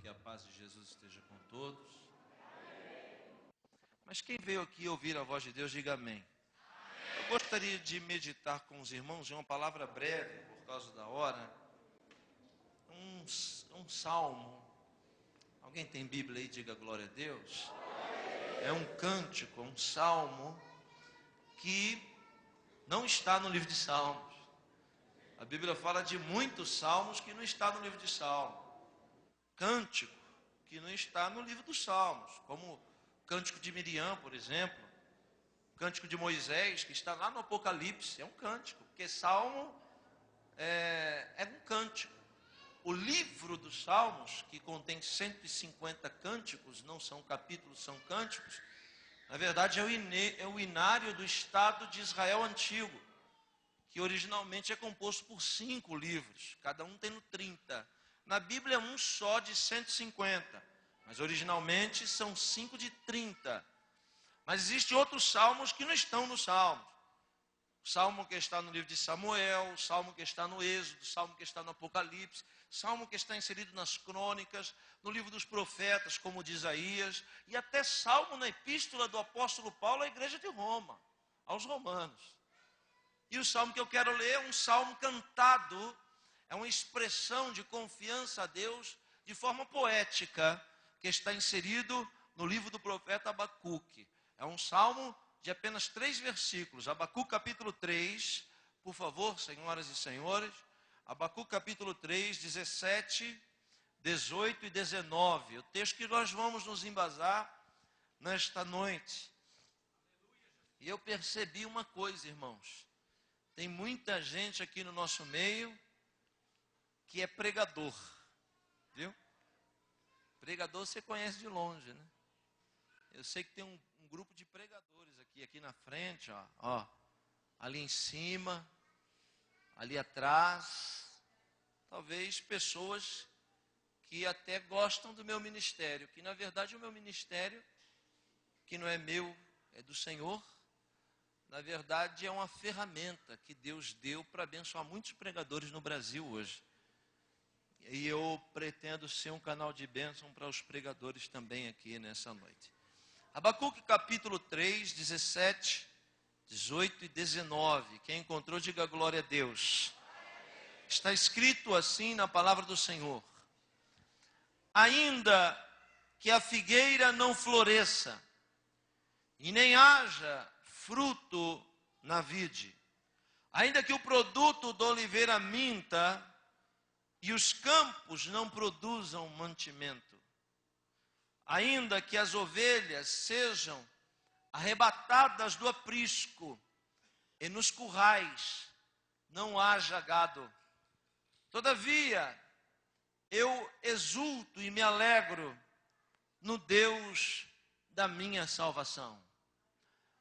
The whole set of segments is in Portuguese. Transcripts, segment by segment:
Que a paz de Jesus esteja com todos. Mas quem veio aqui ouvir a voz de Deus, diga amém. Eu gostaria de meditar com os irmãos em uma palavra breve, por causa da hora. Um salmo. Alguém tem Bíblia aí? Diga glória a Deus. É um cântico, um salmo que não está no livro de Salmos. A Bíblia fala de muitos salmos que não está no livro de Salmos. Cântico que não está no livro dos Salmos, como o cântico de Miriam, por exemplo, o cântico de Moisés, que está lá no Apocalipse, é um cântico, porque salmo é um cântico. O livro dos Salmos, que contém 150 cânticos, não são capítulos, são cânticos, na verdade é o inário do Estado de Israel antigo, que originalmente é composto por 5 livros, cada um tendo 30. Na Bíblia é um só de 150, mas originalmente são 5 de 30. Mas existem outros salmos que não estão nos Salmos. O salmo que está no livro de Samuel, o salmo que está no Êxodo, o salmo que está no Apocalipse, o salmo que está inserido nas Crônicas, no livro dos profetas, como de Isaías, e até salmo na epístola do apóstolo Paulo à igreja de Roma, aos romanos. E o salmo que eu quero ler é um salmo cantado, é uma expressão de confiança a Deus de forma poética, que está inserido no livro do profeta Abacuque. É um salmo de apenas 3 versículos. Abacuque capítulo 3, por favor, senhoras e senhores. Abacuque capítulo 3, 17, 18 e 19. O texto que nós vamos nos embasar nesta noite. E eu percebi uma coisa, irmãos. Tem muita gente aqui no nosso meio que é pregador, viu? Pregador você conhece de longe, né? Eu sei que tem um grupo de pregadores aqui na frente, ó, ali em cima, ali atrás, talvez pessoas que até gostam do meu ministério, que na verdade o meu ministério, que não é meu, é do Senhor, na verdade é uma ferramenta que Deus deu para abençoar muitos pregadores no Brasil hoje. E eu pretendo ser um canal de bênção para os pregadores também aqui nessa noite. Abacuque capítulo 3, 17, 18 e 19. Quem encontrou, diga glória a Deus. Está escrito assim na palavra do Senhor: ainda que a figueira não floresça, e nem haja fruto na vide, ainda que o produto da oliveira minta, e os campos não produzam mantimento, ainda que as ovelhas sejam arrebatadas do aprisco, e nos currais não haja gado, todavia eu exulto e me alegro no Deus da minha salvação.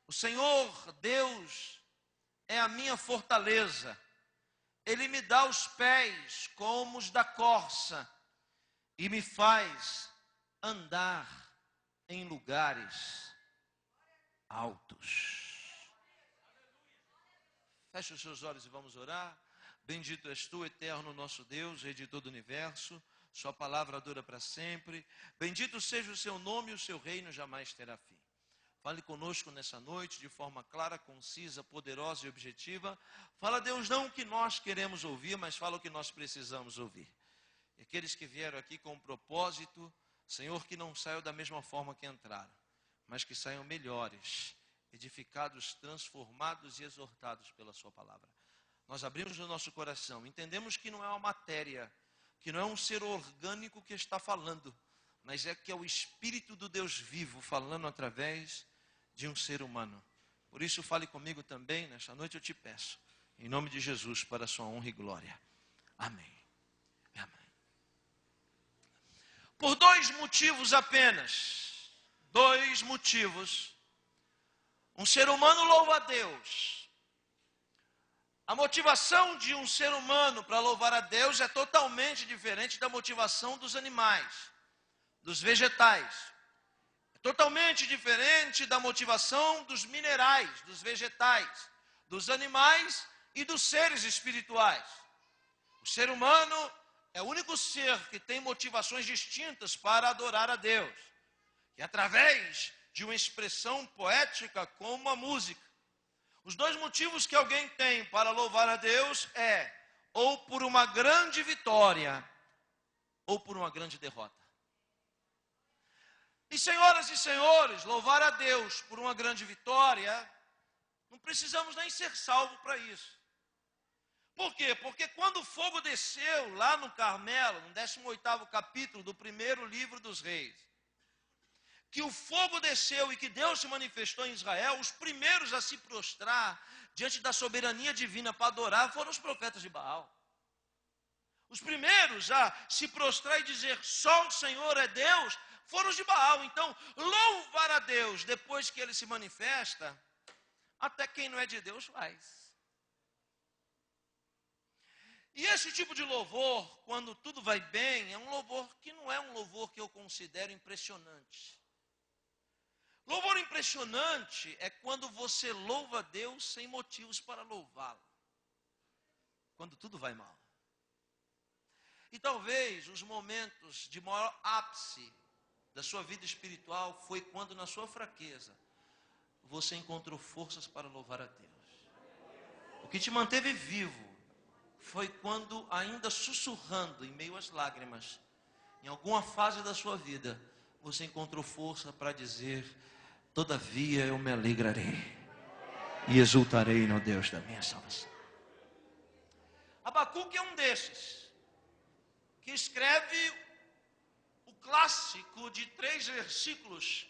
O Senhor Deus é a minha fortaleza. Ele me dá os pés como os da corça e me faz andar em lugares altos. Feche os seus olhos e vamos orar. Bendito és tu, eterno nosso Deus, Rei de todo o universo. Sua palavra dura para sempre. Bendito seja o seu nome e o seu reino jamais terá fim. Fale conosco nessa noite de forma clara, concisa, poderosa e objetiva. Fala, Deus, não o que nós queremos ouvir, mas fala o que nós precisamos ouvir. E aqueles que vieram aqui com um propósito, Senhor, que não saiam da mesma forma que entraram, mas que saiam melhores, edificados, transformados e exortados pela sua palavra. Nós abrimos o nosso coração, entendemos que não é uma matéria, que não é um ser orgânico que está falando, mas é que é o Espírito do Deus vivo falando através de um ser humano. Por isso fale comigo também, nesta noite eu te peço, em nome de Jesus, para a sua honra e glória. Amém. Amém. Por 2 motivos apenas, 2 motivos, um ser humano louva a Deus. A motivação de um ser humano para louvar a Deus é totalmente diferente da motivação dos animais, dos vegetais. É totalmente diferente da motivação dos minerais, dos vegetais, dos animais e dos seres espirituais. O ser humano é o único ser que tem motivações distintas para adorar a Deus. E através de uma expressão poética como a música. Os dois motivos que alguém tem para louvar a Deus é ou por uma grande vitória ou por uma grande derrota. E senhoras e senhores, louvar a Deus por uma grande vitória, não precisamos nem ser salvos para isso. Por quê? Porque quando o fogo desceu lá no Carmelo, no 18º capítulo do primeiro livro dos Reis, que o fogo desceu e que Deus se manifestou em Israel, os primeiros a se prostrar diante da soberania divina para adorar foram os profetas de Baal. Os primeiros a se prostrar e dizer só o Senhor é Deus foram os de Baal. Então, louvar a Deus depois que ele se manifesta, até quem não é de Deus faz. E esse tipo de louvor, quando tudo vai bem, é um louvor que não é um louvor que eu considero impressionante. Louvor impressionante é quando você louva a Deus sem motivos para louvá-lo. Quando tudo vai mal. E talvez os momentos de maior ápice da sua vida espiritual foi quando na sua fraqueza você encontrou forças para louvar a Deus. O que te manteve vivo foi quando, ainda sussurrando em meio às lágrimas, em alguma fase da sua vida, você encontrou força para dizer: todavia eu me alegrarei e exultarei no Deus da minha salvação. Abacuque é um desses, que escreve o clássico de 3 versículos,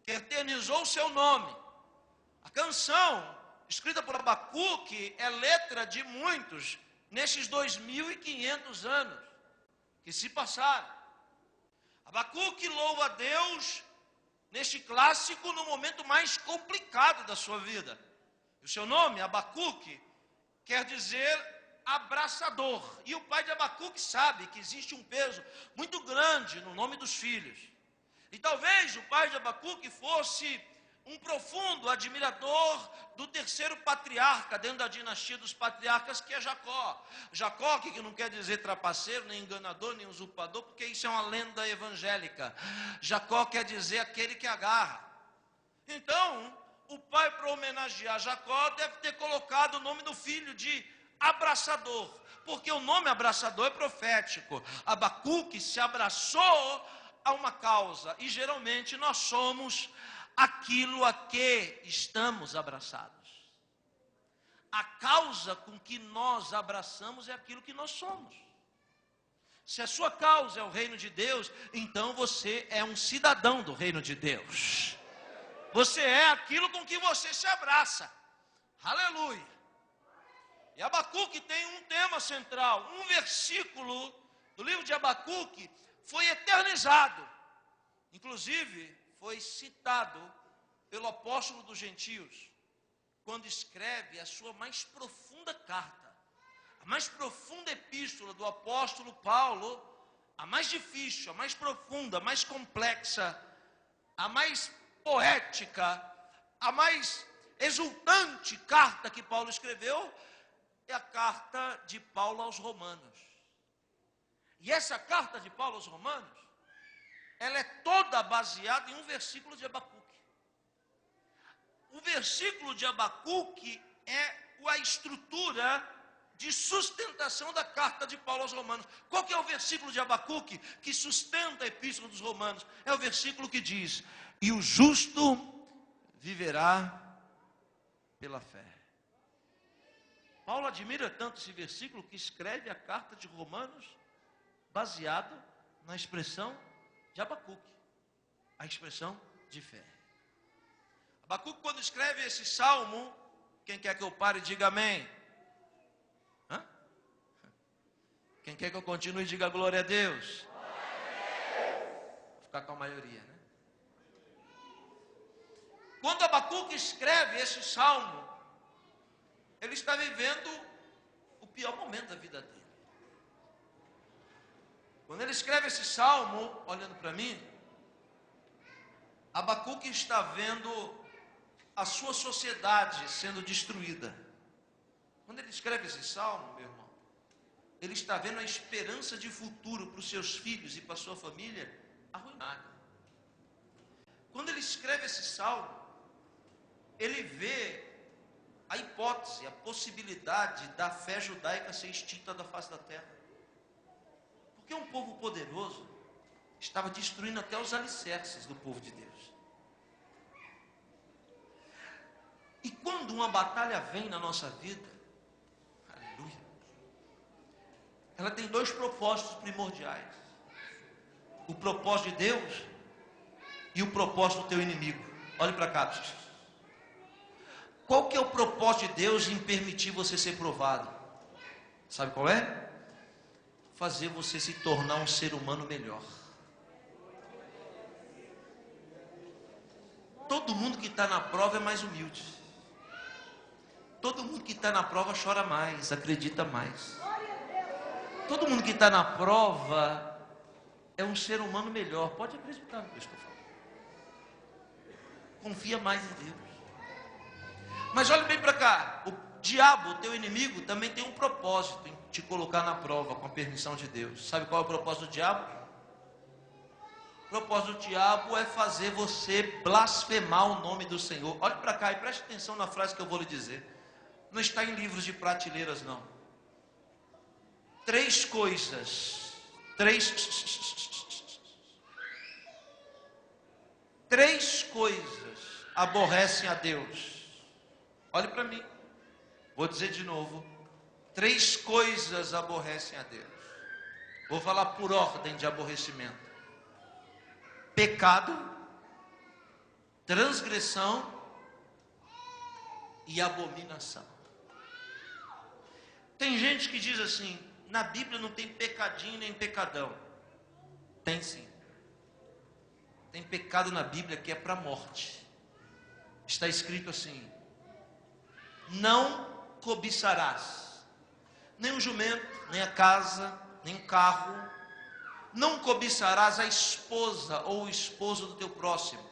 que eternizou o seu nome. A canção, escrita por Abacuque, é letra de muitos, nesses 2.500 anos que se passaram. Abacuque louva a Deus neste clássico no momento mais complicado da sua vida. O seu nome, Abacuque, quer dizer abraçador. E o pai de Abacuque sabe que existe um peso muito grande no nome dos filhos. E talvez o pai de Abacuque fosse um profundo admirador do terceiro patriarca dentro da dinastia dos patriarcas, que é Jacó. Jacó, que não quer dizer trapaceiro, nem enganador, nem usurpador, porque isso é uma lenda evangélica. Jacó quer dizer aquele que agarra. Então, o pai, para homenagear Jacó, deve ter colocado o nome do filho de abraçador, porque o nome abraçador é profético. Abacuque se abraçou a uma causa, e geralmente nós somos aquilo a que estamos abraçados. A causa com que nós abraçamos é aquilo que nós somos. Se a sua causa é o reino de Deus, então você é um cidadão do reino de Deus. Você é aquilo com que você se abraça. Aleluia. E Abacuque tem um tema central. Um versículo do livro de Abacuque foi eternizado. Inclusive, foi citado pelo apóstolo dos gentios, quando escreve a sua mais profunda carta, a mais profunda epístola do apóstolo Paulo, a mais difícil, a mais profunda, a mais complexa, a mais poética, a mais exultante carta que Paulo escreveu, é a carta de Paulo aos Romanos. E essa carta de Paulo aos Romanos, ela é toda baseada em um versículo de Abacuque. O versículo de Abacuque é a estrutura de sustentação da carta de Paulo aos Romanos. Qual que é o versículo de Abacuque que sustenta a epístola dos Romanos? É o versículo que diz: e o justo viverá pela fé. Paulo admira tanto esse versículo que escreve a carta de Romanos baseado na expressão de Abacuque, a expressão de fé. Abacuque, quando escreve esse salmo, quem quer que eu pare, diga amém. Hã? Quem quer que eu continue, diga glória a Deus. Vou ficar com a maioria, né? Quando Abacuque escreve esse salmo, ele está vivendo o pior momento da vida dele. Quando ele escreve esse salmo, olhando para mim, Abacuque está vendo a sua sociedade sendo destruída. Quando ele escreve esse salmo, meu irmão, ele está vendo a esperança de futuro para os seus filhos e para a sua família arruinada. Quando ele escreve esse salmo, ele vê a hipótese, a possibilidade da fé judaica ser extinta da face da terra. Porque um povo poderoso estava destruindo até os alicerces do povo de Deus. E quando uma batalha vem na nossa vida, aleluia, ela tem dois propósitos primordiais: o propósito de Deus e o propósito do teu inimigo. Olhe para cá, pessoal. Qual que é o propósito de Deus em permitir você ser provado? Sabe qual é? Fazer você se tornar um ser humano melhor. Todo mundo que está na prova é mais humilde. Todo mundo que está na prova chora mais, acredita mais. Todo mundo que está na prova é um ser humano melhor. Pode acreditar no que eu estou falando. Confia mais em Deus. Mas olha bem para cá, o diabo, o teu inimigo, também tem um propósito em te colocar na prova com a permissão de Deus. Sabe qual é o propósito do diabo? O propósito do diabo é fazer você blasfemar o nome do Senhor. Olhe para cá e preste atenção na frase que eu vou lhe dizer. Não está em livros de prateleiras, não. Três coisas aborrecem a Deus. Olhe para mim, vou dizer de novo: três coisas aborrecem a Deus. Vou falar por ordem de aborrecimento: pecado, transgressão e abominação. Tem gente que diz assim: na Bíblia não tem pecadinho nem pecadão. Tem sim. Tem pecado na Bíblia que é para a morte. Está escrito assim: não cobiçarás nem o jumento, nem a casa, nem o carro. Não cobiçarás a esposa ou o esposo do teu próximo.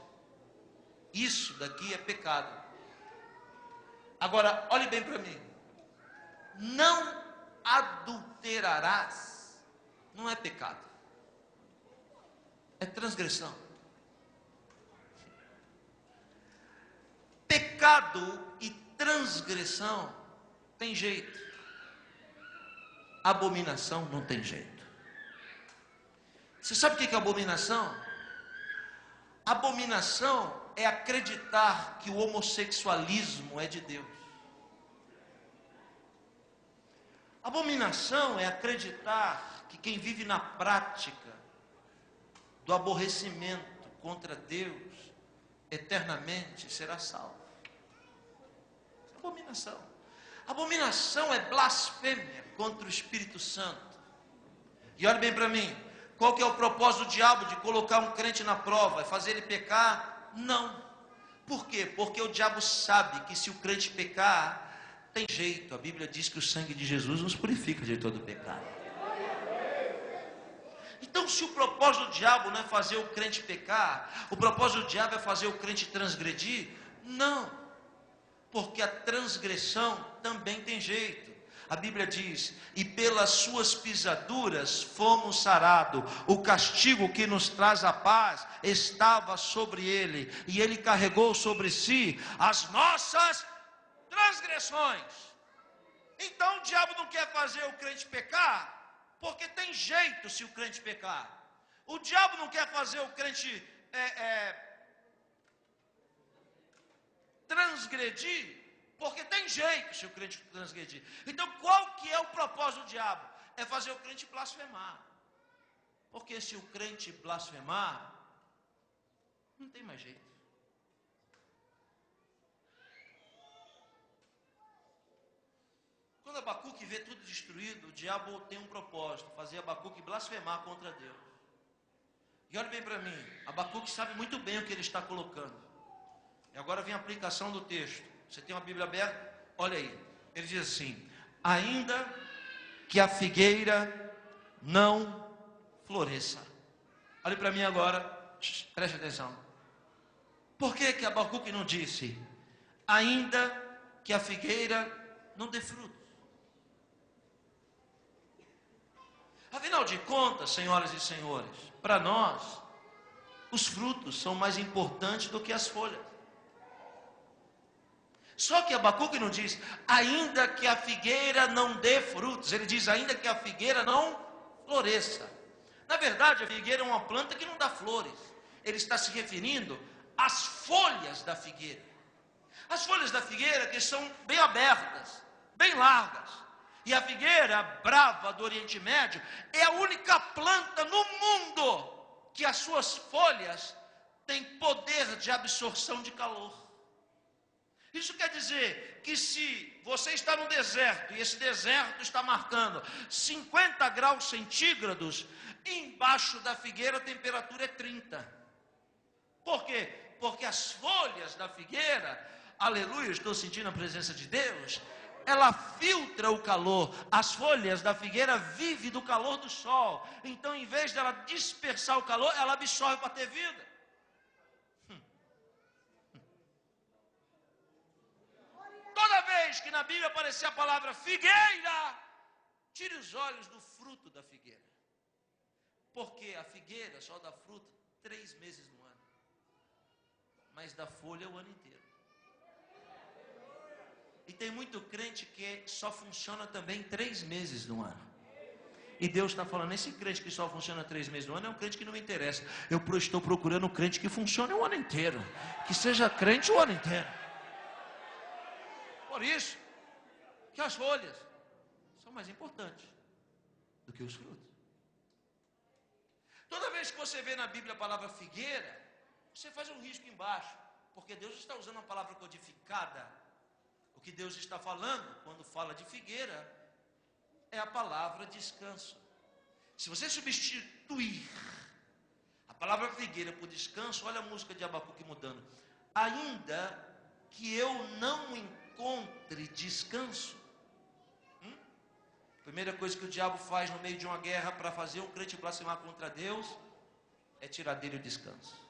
Isso daqui é pecado. Agora, olhe bem para mim. Não adulterarás não é pecado, é transgressão. Pecado e transgressão tem jeito, abominação não tem jeito. Você sabe o que é abominação? Abominação é acreditar que o homossexualismo é de Deus. Abominação é acreditar que quem vive na prática do aborrecimento contra Deus eternamente será salvo. Abominação. Abominação é blasfêmia contra o Espírito Santo. E olhe bem para mim, qual que é o propósito do diabo de colocar um crente na prova? É fazer ele pecar? Não. Por quê? Porque o diabo sabe que se o crente pecar, tem jeito. A Bíblia diz que o sangue de Jesus nos purifica de todo pecado. Então, se o propósito do diabo não é fazer o crente pecar, o propósito do diabo é fazer o crente transgredir? Não, porque a transgressão também tem jeito. A Bíblia diz: e pelas suas pisaduras fomos sarados. O castigo que nos traz a paz estava sobre ele, e ele carregou sobre si as nossas transgressões. Então o diabo não quer fazer o crente pecar, porque tem jeito se o crente pecar. O diabo não quer fazer o crente transgredir, porque tem jeito se o crente transgredir. Então qual que é o propósito do diabo? É fazer o crente blasfemar. Porque se o crente blasfemar, não tem mais jeito. Quando Abacuque vê tudo destruído, o diabo tem um propósito: fazer Abacuque blasfemar contra Deus. E olhe bem para mim, Abacuque sabe muito bem o que ele está colocando. E agora vem a aplicação do texto. Você tem uma Bíblia aberta? Olha aí. Ele diz assim: ainda que a figueira não floresça. Olhe para mim agora, preste atenção. Por que que Abacuque não disse ainda que a figueira não dê frutos? Afinal de contas, senhoras e senhores, para nós, os frutos são mais importantes do que as folhas. Só que Abacuque não diz, ainda que a figueira não dê frutos. Ele diz, ainda que a figueira não floresça. Na verdade, a figueira é uma planta que não dá flores. Ele está se referindo às folhas da figueira. As folhas da figueira que são bem abertas, bem largas. E a figueira brava do Oriente Médio é a única planta no mundo que as suas folhas têm poder de absorção de calor. Isso quer dizer que se você está no deserto, e esse deserto está marcando 50 graus centígrados, embaixo da figueira a temperatura é 30. Por quê? Porque as folhas da figueira, aleluia, estou sentindo a presença de Deus, ela filtra o calor. As folhas da figueira vivem do calor do sol. Então, em vez dela dispersar o calor, ela absorve para ter vida. Toda vez que na Bíblia aparecer a palavra figueira, tire os olhos do fruto da figueira. Porque a figueira só dá fruto 3 meses no ano. Mas dá folha o ano inteiro. E tem muito crente que só funciona também 3 meses no ano. E Deus está falando, esse crente que só funciona 3 meses no ano é um crente que não me interessa. Eu estou procurando um crente que funcione o ano inteiro. Que seja crente o ano inteiro. Por isso que as folhas são mais importantes do que os frutos. Toda vez que você vê na Bíblia a palavra figueira, você faz um risco embaixo. Porque Deus está usando a palavra codificada. O que Deus está falando, quando fala de figueira, é a palavra descanso. Se você substituir a palavra figueira por descanso, olha a música de Abacuque mudando. Ainda que eu não encontre descanso. Primeira coisa que o diabo faz no meio de uma guerra para fazer um crente blasfemar contra Deus é tirar dele o descanso.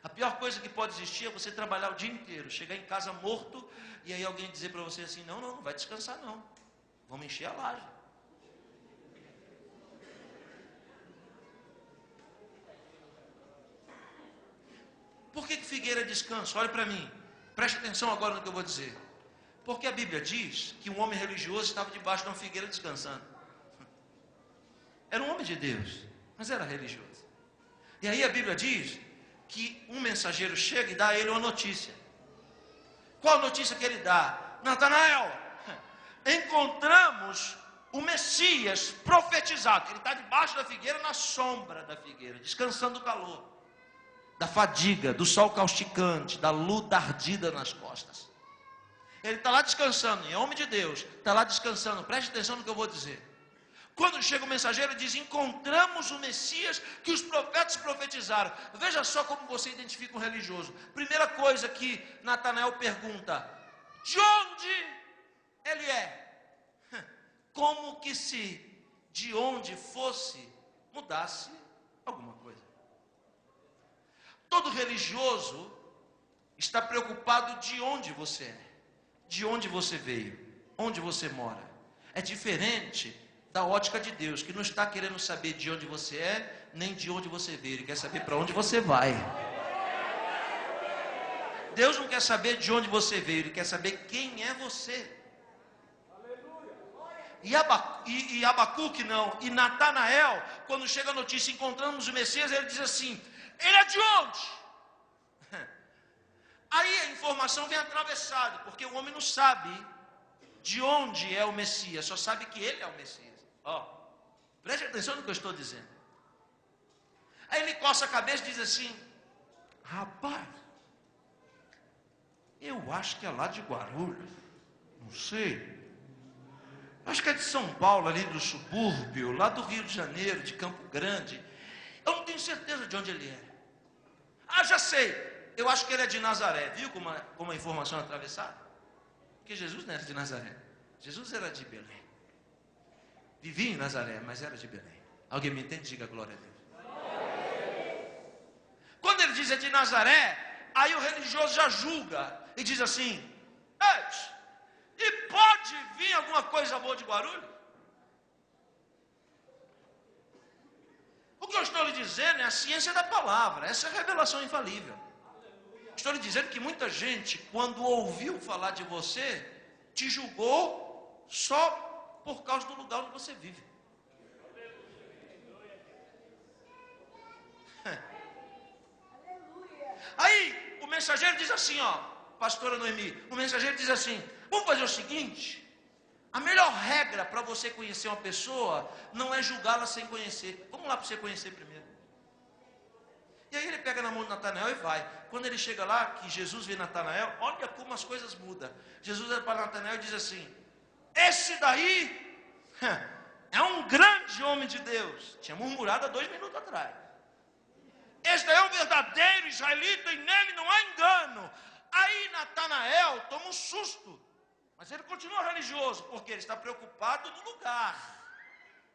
A pior coisa que pode existir é você trabalhar o dia inteiro, chegar em casa morto, e aí alguém dizer para você assim, não vai descansar não, vamos encher a laje. Por que figueira é descanso? Olha para mim, preste atenção agora no que eu vou dizer. Porque a Bíblia diz que um homem religioso estava debaixo de uma figueira descansando. Era um homem de Deus, mas era religioso. E aí a Bíblia diz que um mensageiro chega e dá a ele uma notícia. Qual a notícia que ele dá? Natanael, encontramos o Messias profetizado. Ele está debaixo da figueira, na sombra da figueira, descansando do calor, da fadiga, do sol causticante, da luta ardida nas costas. Ele está lá descansando, é homem de Deus, está lá descansando. Preste atenção no que eu vou dizer. Quando chega o mensageiro, diz, encontramos o Messias que os profetas profetizaram. Veja só como você identifica um religioso. Primeira coisa que Natanael pergunta, de onde ele é? Como que se de onde fosse, mudasse alguma coisa. Todo religioso está preocupado de onde você é, de onde você veio, onde você mora. É diferente da ótica de Deus, que não está querendo saber de onde você é, nem de onde você veio. Ele quer saber para onde você vai. Deus não quer saber de onde você veio, Ele quer saber quem é você. E Abacuque não, e Natanael, quando chega a notícia, encontramos o Messias, ele diz assim, ele é de onde? Aí a informação vem atravessada, porque o homem não sabe de onde é o Messias, só sabe que ele é o Messias. Preste atenção no que eu estou dizendo. Aí ele coça a cabeça e diz assim, rapaz, eu acho que é lá de Guarulhos, não sei, acho que é de São Paulo, ali do subúrbio, lá do Rio de Janeiro, de Campo Grande, eu não tenho certeza de onde ele é. Já sei, eu acho que ele é de Nazaré. Viu como a informação é atravessada? Porque Jesus não era de Nazaré, Jesus era de Belém. Vivia em Nazaré, mas era de Belém. Alguém me entende? Diga glória a Deus. Quando ele diz é de Nazaré, aí o religioso já julga e diz assim, e pode vir alguma coisa boa de Guarulhos? dizendo é a ciência da palavra. Essa é a revelação infalível. Estou lhe dizendo que muita gente, quando ouviu falar de você, te julgou só por causa do lugar onde você vive. Aí, o mensageiro diz assim, ó, pastora Noemi, o mensageiro diz assim, vamos fazer o seguinte, a melhor regra para você conhecer uma pessoa, não é julgá-la sem conhecer, vamos lá para você conhecer primeiro. E aí ele pega na mão de Natanael e vai. Quando ele chega lá, que Jesus vê Natanael, olha como as coisas mudam. Jesus olha para Natanael e diz assim, esse daí é um grande homem de Deus. Tinha murmurado há 2 minutos atrás. Esse daí é um verdadeiro israelita e nele não há engano. Aí Natanael toma um susto. Mas ele continua religioso, porque ele está preocupado no lugar.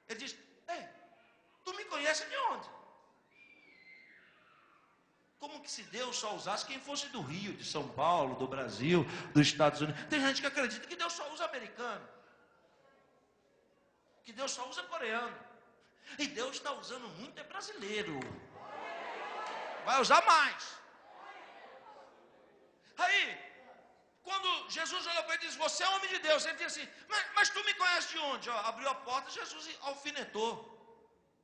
Ele diz, ei, tu me conheces de onde? Como que se Deus só usasse quem fosse do Rio, de São Paulo, do Brasil, dos Estados Unidos? Tem gente que acredita que Deus só usa americano. Que Deus só usa coreano. E Deus está usando muito é brasileiro. Vai usar mais. Aí, quando Jesus olhou para ele e disse, você é homem de Deus. Ele disse assim, mas tu me conheces de onde? Ó, abriu a porta, Jesus alfinetou.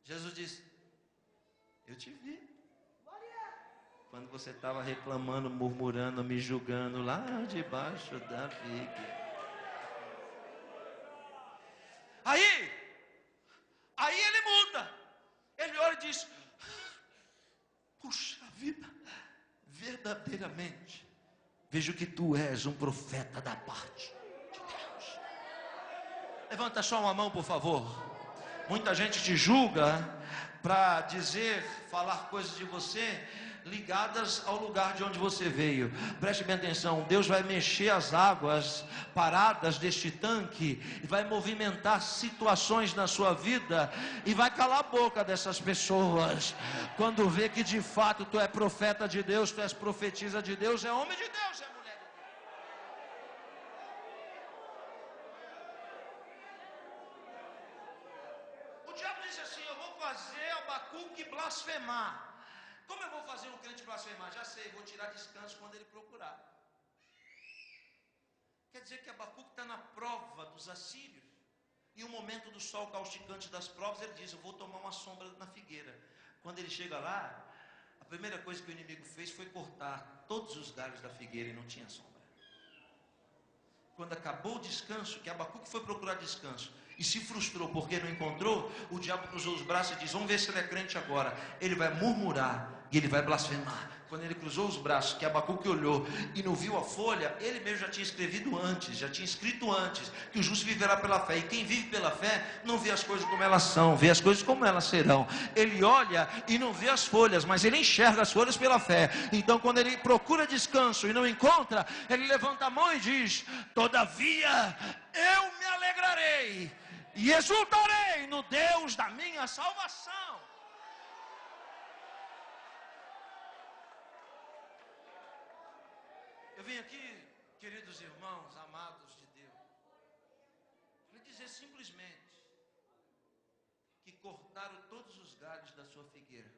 Jesus disse, eu te vi. Quando você estava reclamando, murmurando, me julgando lá debaixo da viga. Aí ele muda. Ele olha e diz, puxa vida, verdadeiramente, vejo que tu és um profeta da parte de Deus. Levanta só uma mão, por favor. Muita gente te julga para dizer, falar coisas de você ligadas ao lugar de onde você veio. Preste bem atenção, Deus vai mexer as águas paradas deste tanque e vai movimentar situações na sua vida e vai calar a boca dessas pessoas quando vê que de fato tu é profeta de Deus, tu és profetisa de Deus, é homem de Deus, é mulher de Deus. O diabo disse assim, eu vou fazer Abacuque blasfemar. Como eu vou fazer um crente blasfemar? Já sei, vou tirar descanso quando ele procurar. Quer dizer que Abacuque está na prova dos assírios. E o momento do sol causticante das provas, ele diz, eu vou tomar uma sombra na figueira. Quando ele chega lá, a primeira coisa que o inimigo fez foi cortar todos os galhos da figueira e não tinha sombra. Quando acabou o descanso, que Abacuque foi procurar descanso, e se frustrou porque não encontrou, o diabo cruzou os braços e diz, vamos ver se ele é crente agora. Ele vai murmurar e ele vai blasfemar. Quando ele cruzou os braços, que Abacuque olhou e não viu a folha, ele mesmo já tinha escrevido antes, já tinha escrito antes, que o justo viverá pela fé. E quem vive pela fé, não vê as coisas como elas são, vê as coisas como elas serão. Ele olha e não vê as folhas, mas ele enxerga as folhas pela fé. Então quando ele procura descanso e não encontra, ele levanta a mão e diz, todavia eu me alegrarei e exultarei no Deus da minha salvação. Eu vim aqui, queridos irmãos, amados de Deus, lhe dizer simplesmente que cortaram todos os galhos da sua figueira.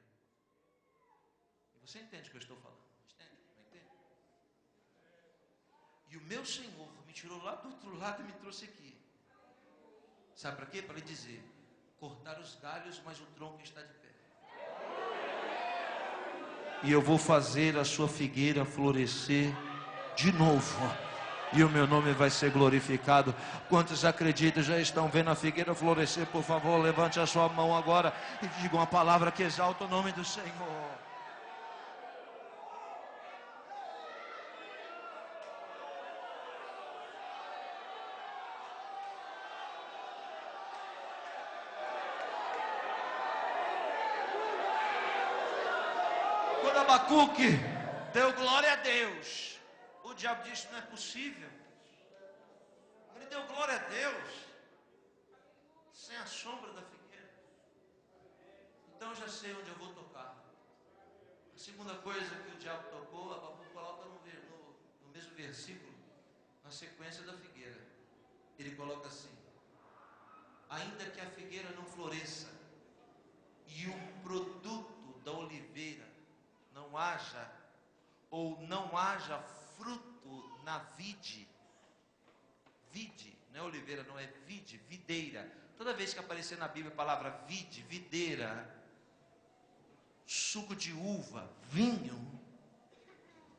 E você entende o que eu estou falando? Entende? Não entende? E o meu Senhor me tirou lá do outro lado e me trouxe aqui. Sabe para quê? Para lhe dizer, cortaram os galhos, mas o tronco está de pé. E eu vou fazer a sua figueira florescer de novo, e o meu nome vai ser glorificado. Quantos acreditam, já estão vendo a figueira florescer? Por favor, levante a sua mão agora e diga uma palavra que exalta o nome do Senhor. Quando Abacuque deu glória a Deus, o diabo disse, não é possível. Ele deu glória a Deus sem a sombra da figueira. Então eu já sei onde eu vou tocar. A segunda coisa que o diabo tocou, Abacuque coloca no mesmo versículo, na sequência da figueira. Ele coloca assim, ainda que a figueira não floresça e o produto haja ou não haja fruto na vide. Vide, não é oliveira, não é vide, videira. Toda vez que aparecer na Bíblia a palavra vide, videira, suco de uva, vinho,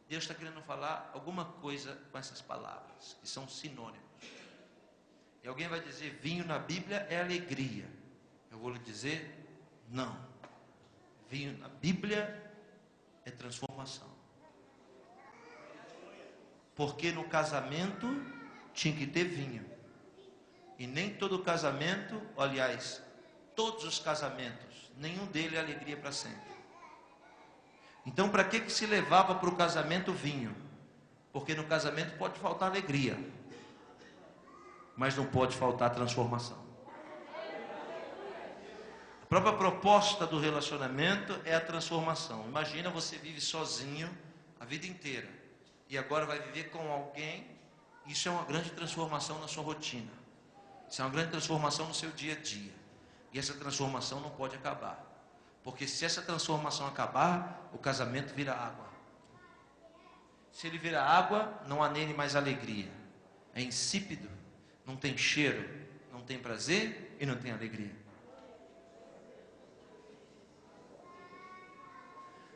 Deus está querendo falar alguma coisa com essas palavras, que são sinônimos. E alguém vai dizer, vinho na Bíblia é alegria. Eu vou lhe dizer, não. Vinho na Bíblia é transformação. Porque no casamento tinha que ter vinho. E nem todo casamento, aliás, todos os casamentos, nenhum deles é alegria para sempre. Então, para que se levava para o casamento vinho? Porque no casamento pode faltar alegria, mas não pode faltar transformação. A própria proposta do relacionamento é a transformação. Imagina, você vive sozinho a vida inteira e agora vai viver com alguém. Isso é uma grande transformação na sua rotina. Isso é uma grande transformação no seu dia a dia. E essa transformação não pode acabar. Porque se essa transformação acabar, o casamento vira água. Se ele vira água, não há nele mais alegria. É insípido, não tem cheiro, não tem prazer e não tem alegria.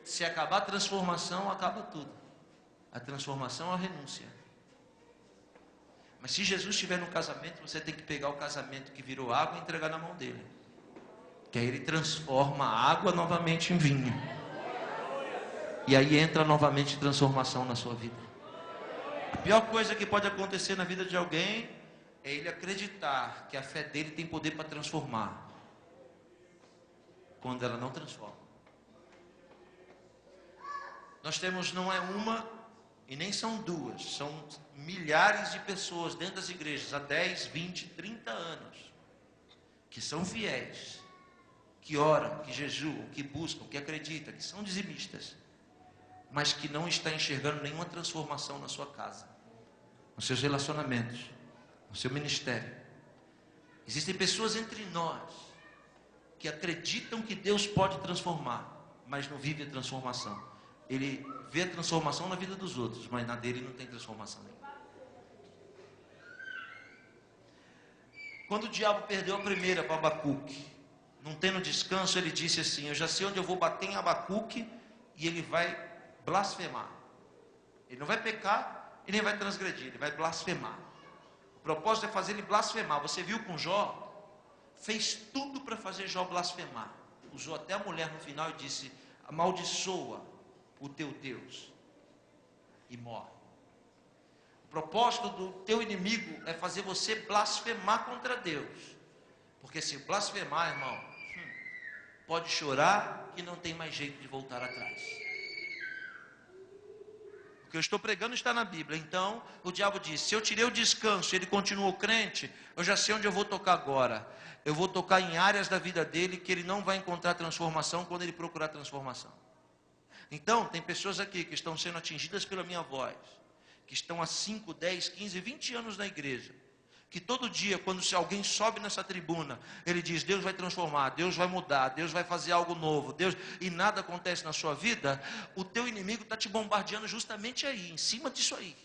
Se acabar a transformação, acaba tudo. A transformação é a renúncia. Mas se Jesus estiver no casamento, você tem que pegar o casamento que virou água e entregar na mão dele. Que aí ele transforma a água novamente em vinho. E aí entra novamente transformação na sua vida. A pior coisa que pode acontecer na vida de alguém é ele acreditar que a fé dele tem poder para transformar, quando ela não transforma. Nós temos, não é uma e nem são duas, são milhares de pessoas dentro das igrejas há 10, 20, 30 anos que são fiéis, que oram, que jejuam, que buscam, que acreditam, que são dizimistas, mas que não está enxergando nenhuma transformação na sua casa, nos seus relacionamentos, no seu ministério. Existem pessoas entre nós que acreditam que Deus pode transformar, mas não vive a transformação. Ele vê a transformação na vida dos outros, mas na dele não tem transformação nenhuma. Quando o diabo perdeu a primeira para Abacuque, não tendo descanso, ele disse assim: eu já sei onde eu vou bater em Abacuque e ele vai blasfemar. Ele não vai pecar e nem vai transgredir, ele vai blasfemar. O propósito é fazer ele blasfemar. Você viu com Jó? Fez tudo para fazer Jó blasfemar. Usou até a mulher no final e disse: amaldiçoa o teu Deus e morre. O propósito do teu inimigo é fazer você blasfemar contra Deus. Porque se blasfemar, irmão, pode chorar que não tem mais jeito de voltar atrás. O que eu estou pregando está na Bíblia. Então o diabo disse: se eu tirei o descanso e ele continuou crente, eu já sei onde eu vou tocar agora. Eu vou tocar em áreas da vida dele que ele não vai encontrar transformação quando ele procurar transformação. Então tem pessoas aqui que estão sendo atingidas pela minha voz, que estão há 5, 10, 15, 20 anos na igreja, que todo dia, quando alguém sobe nessa tribuna, ele diz: Deus vai transformar, Deus vai mudar, Deus vai fazer algo novo, Deus, e nada acontece na sua vida. O teu inimigo está te bombardeando justamente aí, em cima disso aí.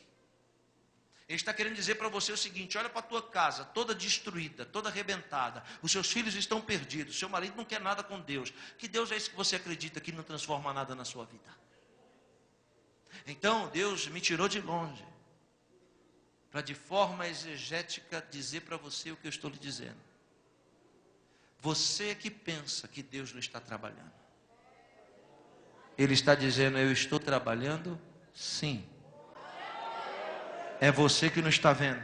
Ele está querendo dizer para você o seguinte: olha para a tua casa, toda destruída, toda arrebentada, os seus filhos estão perdidos, seu marido não quer nada com Deus. Que Deus é esse que você acredita que não transforma nada na sua vida? Então Deus me tirou de longe, para de forma exegética dizer para você o que eu estou lhe dizendo. Você que pensa que Deus não está trabalhando. Ele está dizendo: eu estou trabalhando sim. É você que não está vendo.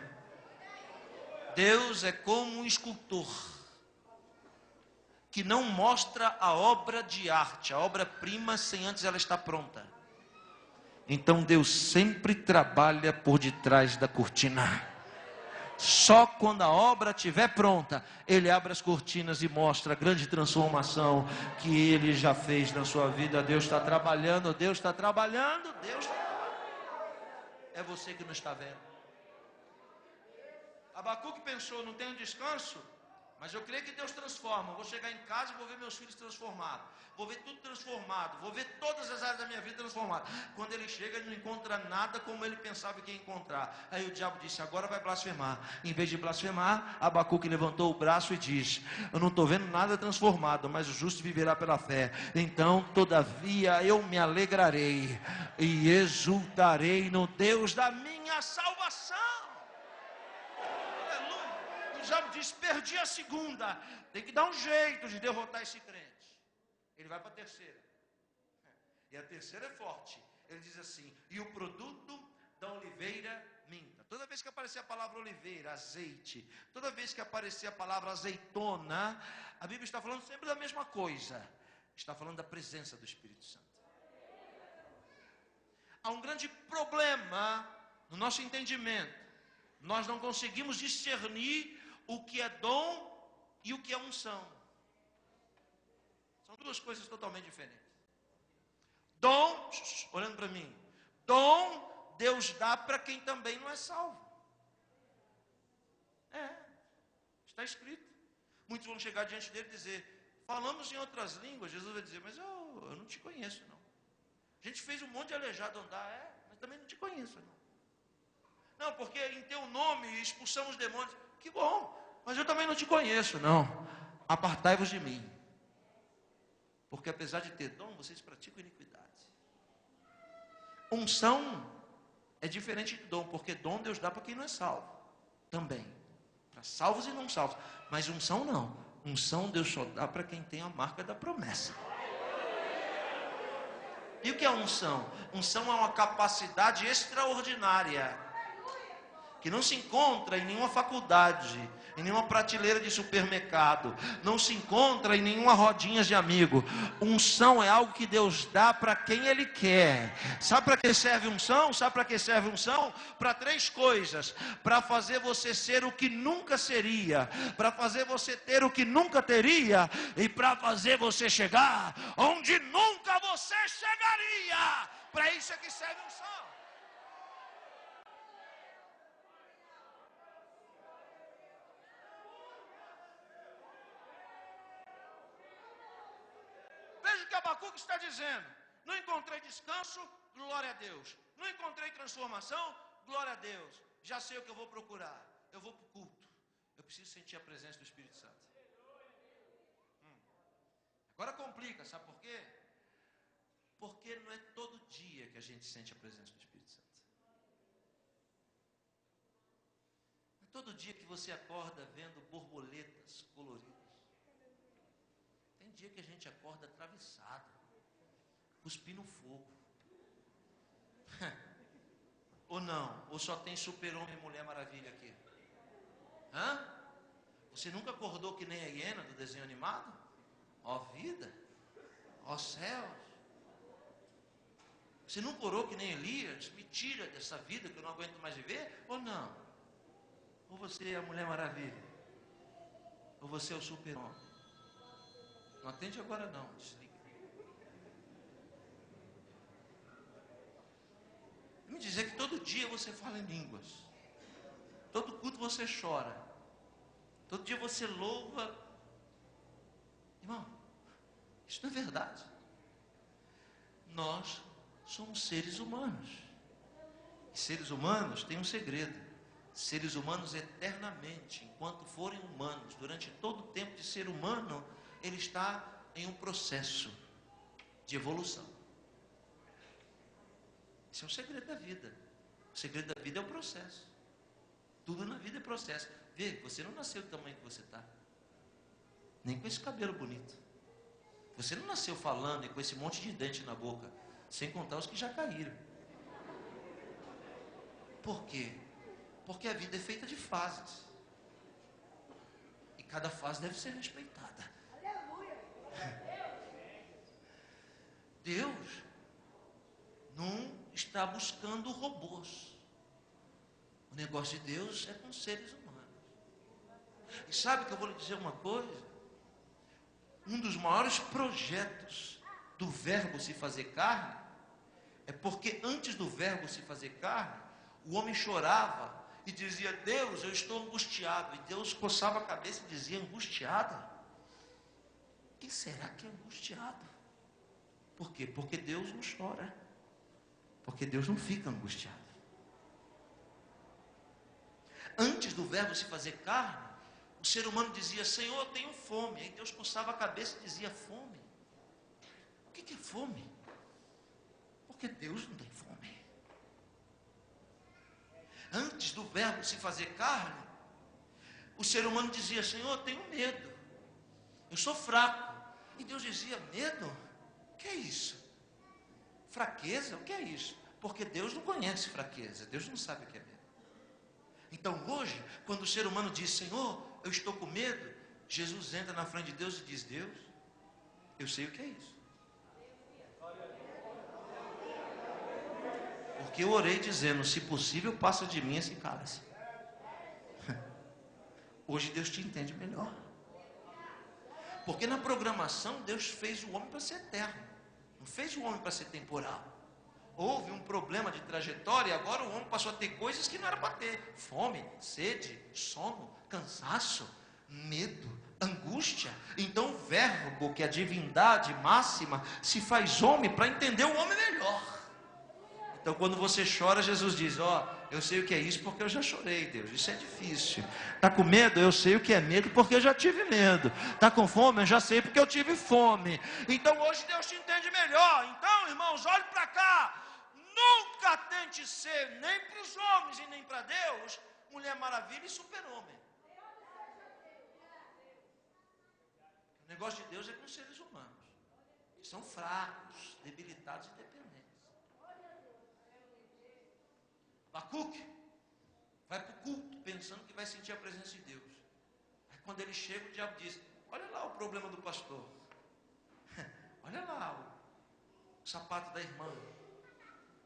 Deus é como um escultor que não mostra a obra de arte, a obra-prima, sem antes ela estar pronta. Então Deus sempre trabalha por detrás da cortina. Só quando a obra estiver pronta, Ele abre as cortinas e mostra a grande transformação que Ele já fez na sua vida. Deus está trabalhando, Deus está trabalhando, Deus está trabalhando. É você que não está vendo. Abacuque pensou: não tenho descanso, Mas eu creio que Deus transforma. Eu vou chegar em casa e vou ver meus filhos transformados. Vou ver tudo transformado. Vou ver todas as áreas da minha vida transformadas. Quando ele chega, ele não encontra nada como ele pensava que ia encontrar. Aí o diabo disse: agora vai blasfemar. Em vez de blasfemar, Abacuque levantou o braço e disse: eu não estou vendo nada transformado, mas o justo viverá pela fé. Então, todavia, eu me alegrarei e exultarei no Deus da minha salvação. O diabo diz: perdi a segunda, tem que dar um jeito de derrotar esse crente. Ele vai para a terceira, e a terceira é forte. Ele diz assim: e o produto da oliveira minta. Toda vez que aparecer a palavra oliveira, azeite, toda vez que aparecer a palavra azeitona, a Bíblia está falando sempre da mesma coisa. Está falando da presença do Espírito Santo. Há um grande problema no nosso entendimento. Nós não conseguimos discernir o que é dom e o que é unção. São duas coisas totalmente diferentes. Dom, olhando para mim, dom Deus dá para quem também não é salvo. Está escrito. Muitos vão chegar diante dele e dizer: falamos em outras línguas. Jesus vai dizer: mas eu não te conheço não. A gente fez um monte de aleijado andar, mas também não te conheço não. Não, porque em teu nome expulsamos demônios. Que bom, mas eu também não te conheço não. Apartai-vos de mim, porque apesar de ter dom, vocês praticam iniquidade. Unção é diferente de dom, porque dom Deus dá para quem não é salvo também, para salvos e não salvos. Mas unção não. Unção Deus só dá para quem tem a marca da promessa. E o que é unção? Unção é uma capacidade extraordinária que não se encontra em nenhuma faculdade, em nenhuma prateleira de supermercado, não se encontra em nenhuma rodinha de amigo. Unção é algo que Deus dá para quem Ele quer. Sabe para que serve unção? Sabe para que serve unção? Para três coisas: para fazer você ser o que nunca seria, para fazer você ter o que nunca teria, e para fazer você chegar onde nunca você chegaria. Para isso é que serve unção. Veja o que Abacuque está dizendo: não encontrei descanso, glória a Deus. Não encontrei transformação, glória a Deus. Já sei o que eu vou procurar. Eu vou para o culto. Eu preciso sentir a presença do Espírito Santo. Agora complica, sabe por quê? Porque não é todo dia que a gente sente a presença do Espírito Santo. Não é todo dia que você acorda vendo borboletas coloridas. Tem dia que a gente acorda atravessado, cuspindo fogo. Ou não? Ou só tem Super-Homem e Mulher Maravilha aqui? Você nunca acordou que nem a hiena do desenho animado? Ó vida, ó céus. Você nunca orou que nem Elias? Me tira dessa vida que eu não aguento mais viver? Ou não? Ou você é a Mulher Maravilha? Ou você é o Super-Homem? Não atende agora não, desliga. Me dizer que todo dia você fala em línguas, todo culto você chora, todo dia você louva. Irmão, isso não é verdade. Nós somos seres humanos, e seres humanos têm um segredo: seres humanos eternamente, enquanto forem humanos, durante todo o tempo de ser humano, ele está em um processo de evolução. Esse é o segredo da vida. O segredo da vida é o processo. Tudo na vida é processo. Vê, você não nasceu do tamanho que você está, nem com esse cabelo bonito. Você não nasceu falando e com esse monte de dente na boca, sem contar os que já caíram. Por quê? Porque a vida é feita de fases, e cada fase deve ser respeitada. Deus não está buscando robôs. O negócio de Deus é com seres humanos. E sabe que eu vou lhe dizer uma coisa? Um dos maiores projetos do verbo se fazer carne é porque antes do verbo se fazer carne, o homem chorava e dizia: Deus, eu estou angustiado. E Deus coçava a cabeça e dizia: angustiada? O que será que é angustiado? Por quê? Porque Deus não chora. Porque Deus não fica angustiado. Antes do verbo se fazer carne, o ser humano dizia: Senhor, eu tenho fome. Aí Deus coçava a cabeça e dizia: fome? O que é fome? Porque Deus não tem fome. Antes do verbo se fazer carne, o ser humano dizia: Senhor, eu tenho medo. Eu sou fraco. E Deus dizia: medo? O que é isso? Fraqueza? O que é isso? Porque Deus não conhece fraqueza. Deus não sabe o que é medo. Então hoje, quando o ser humano diz: Senhor, eu estou com medo, Jesus entra na frente de Deus e diz: Deus, eu sei o que é isso. Porque eu orei dizendo: se possível, passa de mim esse cálice. Hoje Deus te entende melhor. Porque na programação Deus fez o homem para ser eterno. Não fez o homem para ser temporal. Houve um problema de trajetória e agora o homem passou a ter coisas que não era para ter. Fome, sede, sono, cansaço, medo, angústia. Então o verbo, que é a divindade máxima, se faz homem para entender o homem melhor. Então quando você chora, Jesus diz: ó, eu sei o que é isso porque eu já chorei, Deus. Isso é difícil. Está com medo? Eu sei o que é medo porque eu já tive medo. Está com fome? Eu já sei porque eu tive fome. Então hoje Deus te entende melhor. Então, irmãos, olhe para cá. Nunca tente ser, nem para os homens e nem para Deus, Mulher Maravilha e Super-Homem. O negócio de Deus é com os seres humanos, que são fracos, debilitados e dependentes. Abacuque vai para o culto pensando que vai sentir a presença de Deus. Aí quando ele chega, o diabo diz: olha lá o problema do pastor. Olha lá o sapato da irmã.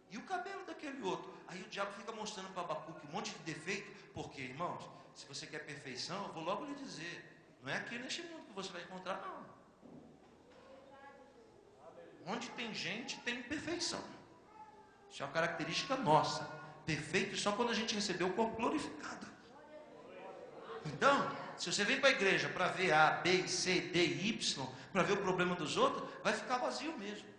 E o cabelo daquele outro. Aí o diabo fica mostrando para Abacuque um monte de defeito. Porque, irmãos, se você quer perfeição, eu vou logo lhe dizer: não é aqui neste mundo que você vai encontrar, não. Onde tem gente, tem imperfeição. Isso é uma característica nossa. Perfeito só quando a gente recebeu o corpo glorificado. Então, se você vem para a igreja para ver A, B, C, D, Y, para ver o problema dos outros, vai ficar vazio mesmo.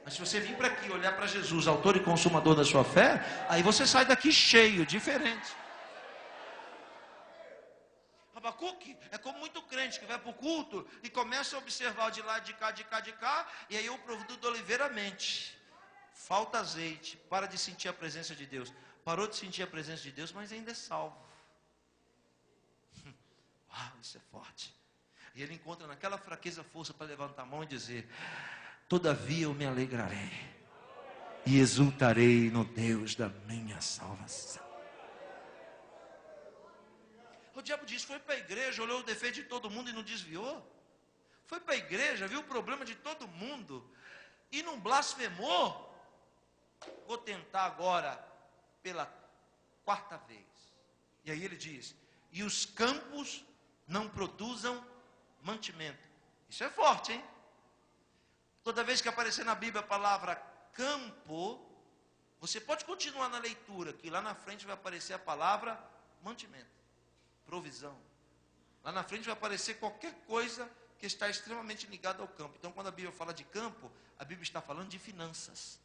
Mas se você vir para aqui olhar para Jesus, autor e consumador da sua fé, aí você sai daqui cheio, diferente. Abacuque é como muito crente que vai para o culto e começa a observar de lá, de cá, de cá, de cá, e aí o produto da oliveira mente. Falta azeite, para de sentir a presença de Deus. Parou de sentir a presença de Deus, mas ainda é salvo. Uau, isso é forte. E ele encontra naquela fraqueza força para levantar a mão e dizer: todavia eu me alegrarei e exultarei no Deus da minha salvação. O diabo diz: foi para a igreja, olhou o defeito de todo mundo e não desviou. Foi para a igreja, viu o problema de todo mundo e não blasfemou. Vou tentar agora pela quarta vez. E aí ele diz: e os campos não produzam mantimento. Isso é forte, hein? Toda vez que aparecer na Bíblia a palavra campo, você pode continuar na leitura, que lá na frente vai aparecer a palavra mantimento, provisão. Lá na frente vai aparecer qualquer coisa que está extremamente ligada ao campo. Então, quando a Bíblia fala de campo, a Bíblia está falando de finanças.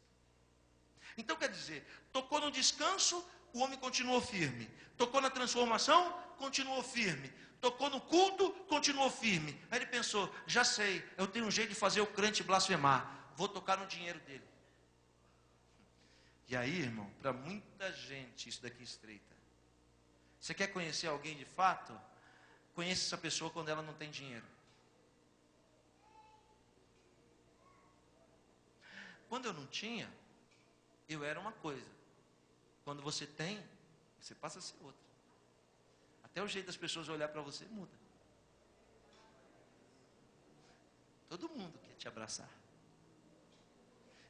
Então quer dizer, tocou no descanso, o homem continuou firme. Tocou na transformação, continuou firme. Tocou no culto, continuou firme. Aí ele pensou: já sei, eu tenho um jeito de fazer o crente blasfemar. Vou tocar no dinheiro dele. E aí, irmão, para muita gente isso daqui estreita. Você quer conhecer alguém de fato? Conheça essa pessoa quando ela não tem dinheiro. Quando eu não tinha, eu era uma coisa. Quando você tem, você passa a ser outra. Até o jeito das pessoas olhar para você muda. Todo mundo quer te abraçar.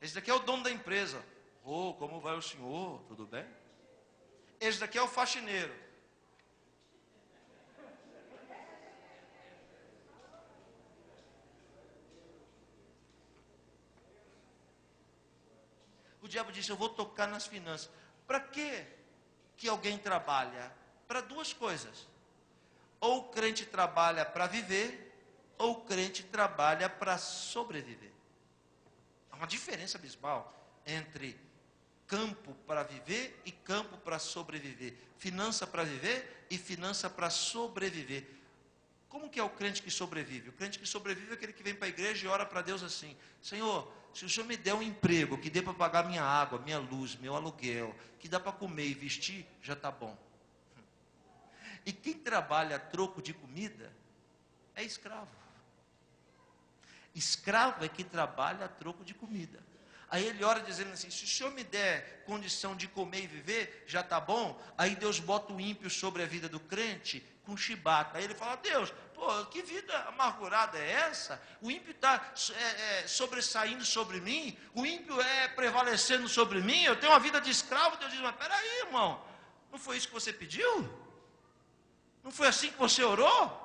Esse daqui é o dono da empresa. Oh, como vai o senhor? Tudo bem? Esse daqui é o faxineiro. O diabo disse: eu vou tocar nas finanças. Para quê? que alguém trabalha para duas coisas. Ou o crente trabalha para viver, ou o crente trabalha para sobreviver. Há uma diferença abismal entre campo para viver e campo para sobreviver. Finança para viver e finança para sobreviver. Como que é o crente que sobrevive? O crente que sobrevive é aquele que vem para a igreja e ora para Deus assim: Senhor, se o Senhor me der um emprego que dê para pagar minha água, minha luz, meu aluguel, que dá para comer e vestir, já está bom. E quem trabalha a troco de comida é escravo. Escravo é que trabalha a troco de comida. Aí ele ora dizendo assim: se o Senhor me der condição de comer e viver, já está bom. Aí Deus bota o ímpio sobre a vida do crente com chibata. Aí ele fala: Deus, pô, que vida amargurada é essa? O ímpio está sobressaindo sobre mim, o ímpio prevalecendo sobre mim, eu tenho uma vida de escravo. Deus diz: mas peraí, irmão, não foi isso que você pediu? Não foi assim que você orou?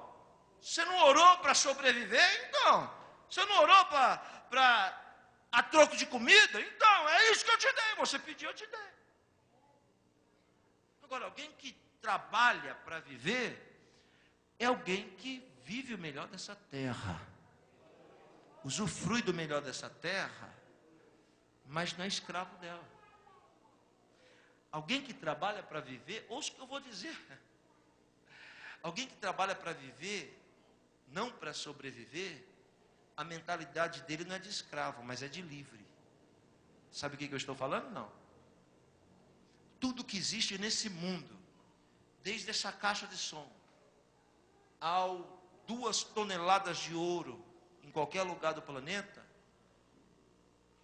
Você não orou para sobreviver? Então, você não orou para a troco de comida? Então, é isso que eu te dei. Você pediu, eu te dei. Agora, alguém que trabalha para viver é alguém que vive o melhor dessa terra, usufrui do melhor dessa terra, mas não é escravo dela. Alguém que trabalha para viver, ouça o que eu vou dizer. Alguém que trabalha para viver, não para sobreviver, a mentalidade dele não é de escravo, mas é de livre. Sabe o que eu estou falando? Não. Tudo que existe nesse mundo, desde essa caixa de som, ao 2 toneladas de ouro, em qualquer lugar do planeta,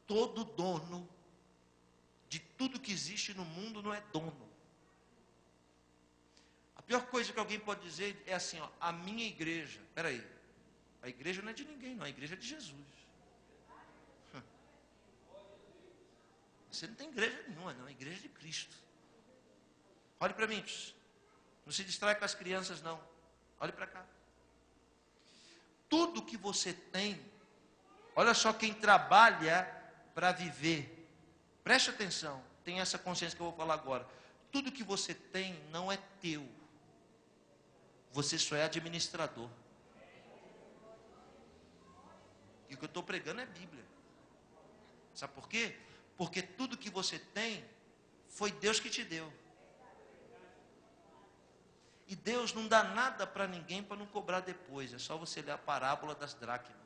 todo dono de tudo que existe no mundo não é dono. A pior coisa que alguém pode dizer é assim: ó, a minha igreja. Espera aí, a igreja não é de ninguém, não, a igreja é de Jesus. Você não tem igreja nenhuma, não, a igreja é de Cristo. Olhe para mim, não se distrai com as crianças, não. Olhe para cá. Tudo que você tem, olha só, quem trabalha para viver, preste atenção, tenha essa consciência que eu vou falar agora. Tudo que você tem não é teu, você só é administrador. E o que eu estou pregando é Bíblia. Sabe por quê? Porque tudo que você tem foi Deus que te deu. E Deus não dá nada para ninguém para não cobrar depois. É só você ler a parábola das dracmas.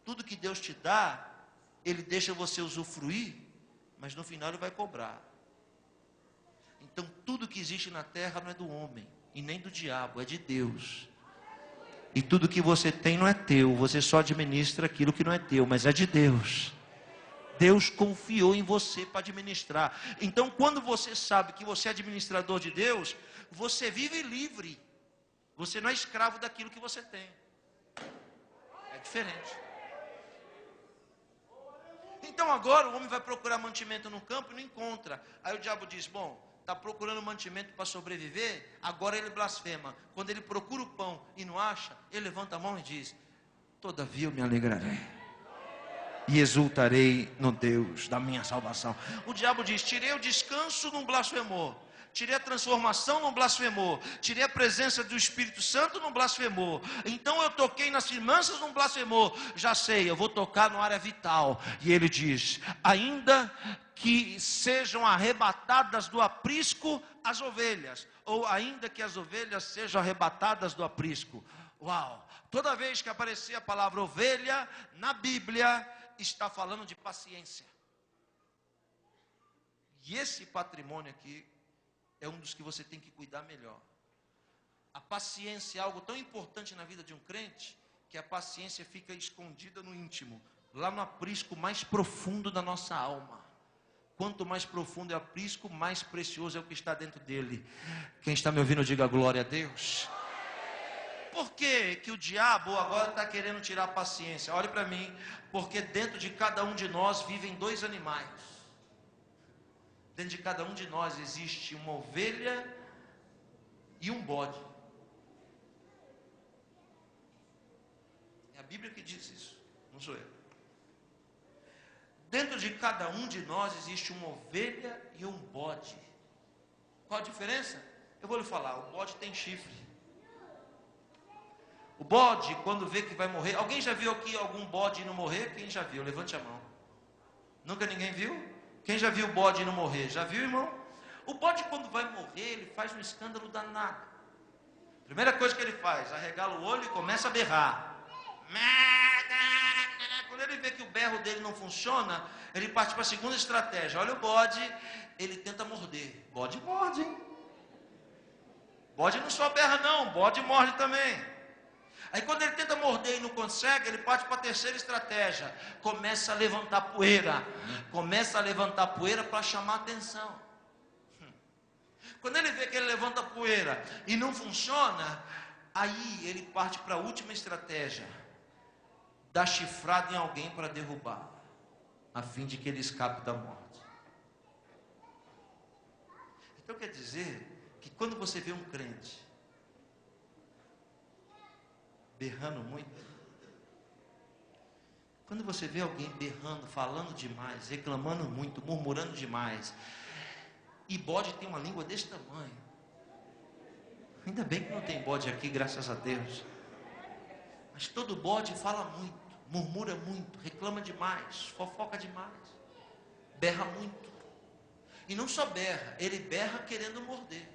Tudo que Deus te dá, Ele deixa você usufruir, mas no final Ele vai cobrar. Então tudo que existe na terra não é do homem e nem do diabo, é de Deus. E tudo que você tem não é teu, você só administra aquilo que não é teu, mas é de Deus. Deus confiou em você para administrar. Então, quando você sabe que você é administrador de Deus, você vive livre. Você não é escravo daquilo que você tem. É diferente. Então agora o homem vai procurar mantimento no campo e não encontra. Aí o diabo diz: bom, está procurando mantimento para sobreviver, agora ele blasfema. Quando ele procura o pão e não acha, ele levanta a mão e diz: todavia eu me alegrarei e exultarei no Deus da minha salvação. O diabo diz: tirei o descanso num blasfemor, tirei a transformação num blasfemor, tirei a presença do Espírito Santo num blasfemor. Então eu toquei nas finanças num blasfemor. Já sei, eu vou tocar na área vital. E ele diz: ainda que sejam arrebatadas do aprisco as ovelhas, ou ainda que as ovelhas sejam arrebatadas do aprisco. Uau! Toda vez que aparecer a palavra ovelha na Bíblia, está falando de paciência. E esse patrimônio aqui é um dos que você tem que cuidar melhor. A paciência é algo tão importante na vida de um crente, que a paciência fica escondida no íntimo, lá no aprisco mais profundo da nossa alma. Quanto mais profundo é o aprisco, mais precioso é o que está dentro dele. Quem está me ouvindo, diga glória a Deus. Por que o diabo agora está querendo tirar a paciência? Olhe para mim, porque dentro de cada um de nós vivem dois animais. Dentro de cada um de nós existe uma ovelha e um bode. É a Bíblia que diz isso, não sou eu. Dentro de cada um de nós existe uma ovelha e um bode. Qual a diferença? Eu vou lhe falar, o bode tem chifre. O bode, quando vê que vai morrer, alguém já viu aqui algum bode não morrer? Quem já viu? Levante a mão. Nunca ninguém viu? Quem já viu o bode não morrer? Já viu, irmão? O bode, quando vai morrer, ele faz um escândalo danado. Primeira coisa que ele faz, arregala o olho e começa a berrar. Quando ele vê que o berro dele não funciona, ele parte para a segunda estratégia. Olha o bode, ele tenta morder. Bode morde, hein? Bode não só berra não, bode morde também. Aí quando ele tenta morder e não consegue, ele parte para a terceira estratégia. Começa a levantar poeira. Começa a levantar poeira para chamar atenção. Quando ele vê que ele levanta poeira e não funciona, aí ele parte para a última estratégia. Dá chifrada em alguém para derrubar, a fim de que ele escape da morte. Então quer dizer que quando você vê um crente berrando muito, quando você vê alguém berrando, falando demais, reclamando muito, murmurando demais, e bode tem uma língua desse tamanho, ainda bem que não tem bode aqui, graças a Deus, mas todo bode fala muito, murmura muito, reclama demais, fofoca demais, berra muito, e não só berra, ele berra querendo morder.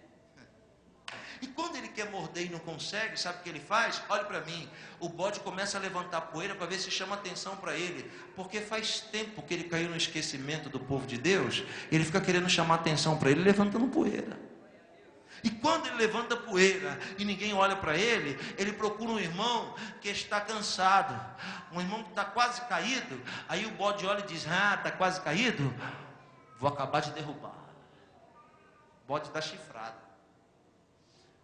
E quando ele quer morder e não consegue, sabe o que ele faz? Olha para mim, o bode começa a levantar poeira para ver se chama atenção para ele, porque faz tempo que ele caiu no esquecimento do povo de Deus, ele fica querendo chamar atenção para ele, levantando poeira. E quando ele levanta poeira e ninguém olha para ele, ele procura um irmão que está cansado, um irmão que está quase caído, aí o bode olha e diz, está quase caído? Vou acabar de derrubar. O bode dá chifrada.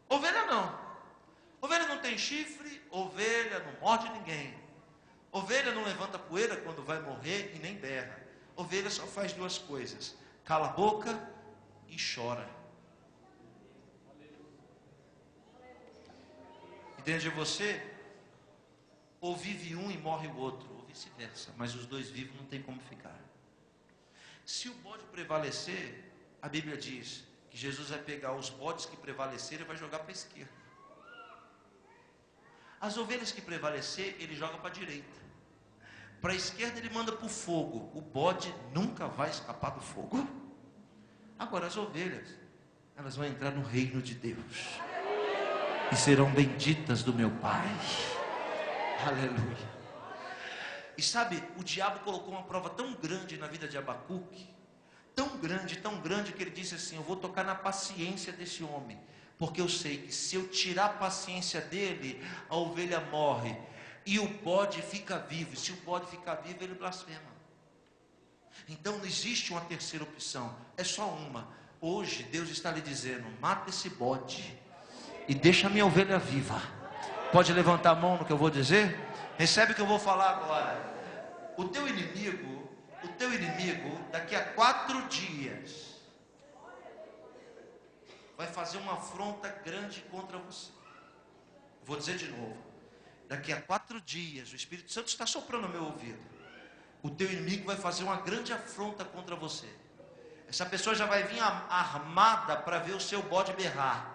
Ovelha não. Ovelha não tem chifre, ovelha não morde ninguém. Ovelha não levanta poeira quando vai morrer e nem berra. Ovelha só faz duas coisas: cala a boca e chora. E dentro de você, ou vive um e morre o outro, ou vice-versa, mas os dois vivos não tem como ficar. Se o bode prevalecer, a Bíblia diz que Jesus vai pegar os bodes que prevaleceram e vai jogar para a esquerda. As ovelhas que prevalecer, ele joga para a direita. Para a esquerda ele manda para o fogo. O bode nunca vai escapar do fogo. Agora as ovelhas, elas vão entrar no reino de Deus e serão benditas do meu Pai. Aleluia. E sabe, o diabo colocou uma prova tão grande na vida de Abacuque, tão grande, que ele disse assim: eu vou tocar na paciência desse homem, porque eu sei que se eu tirar a paciência dele, a ovelha morre, e o bode fica vivo, e se o bode ficar vivo, ele blasfema. Então não existe uma terceira opção, é só uma. Hoje Deus está lhe dizendo: mata esse bode, e deixa a minha ovelha viva. Pode levantar a mão no que eu vou dizer? Recebe o que eu vou falar agora. O teu inimigo, daqui a 4 dias, vai fazer uma afronta grande contra você. Vou dizer de novo. Daqui a 4 dias, o Espírito Santo está soprando no meu ouvido. O teu inimigo vai fazer uma grande afronta contra você. Essa pessoa já vai vir armada para ver o seu bode berrar.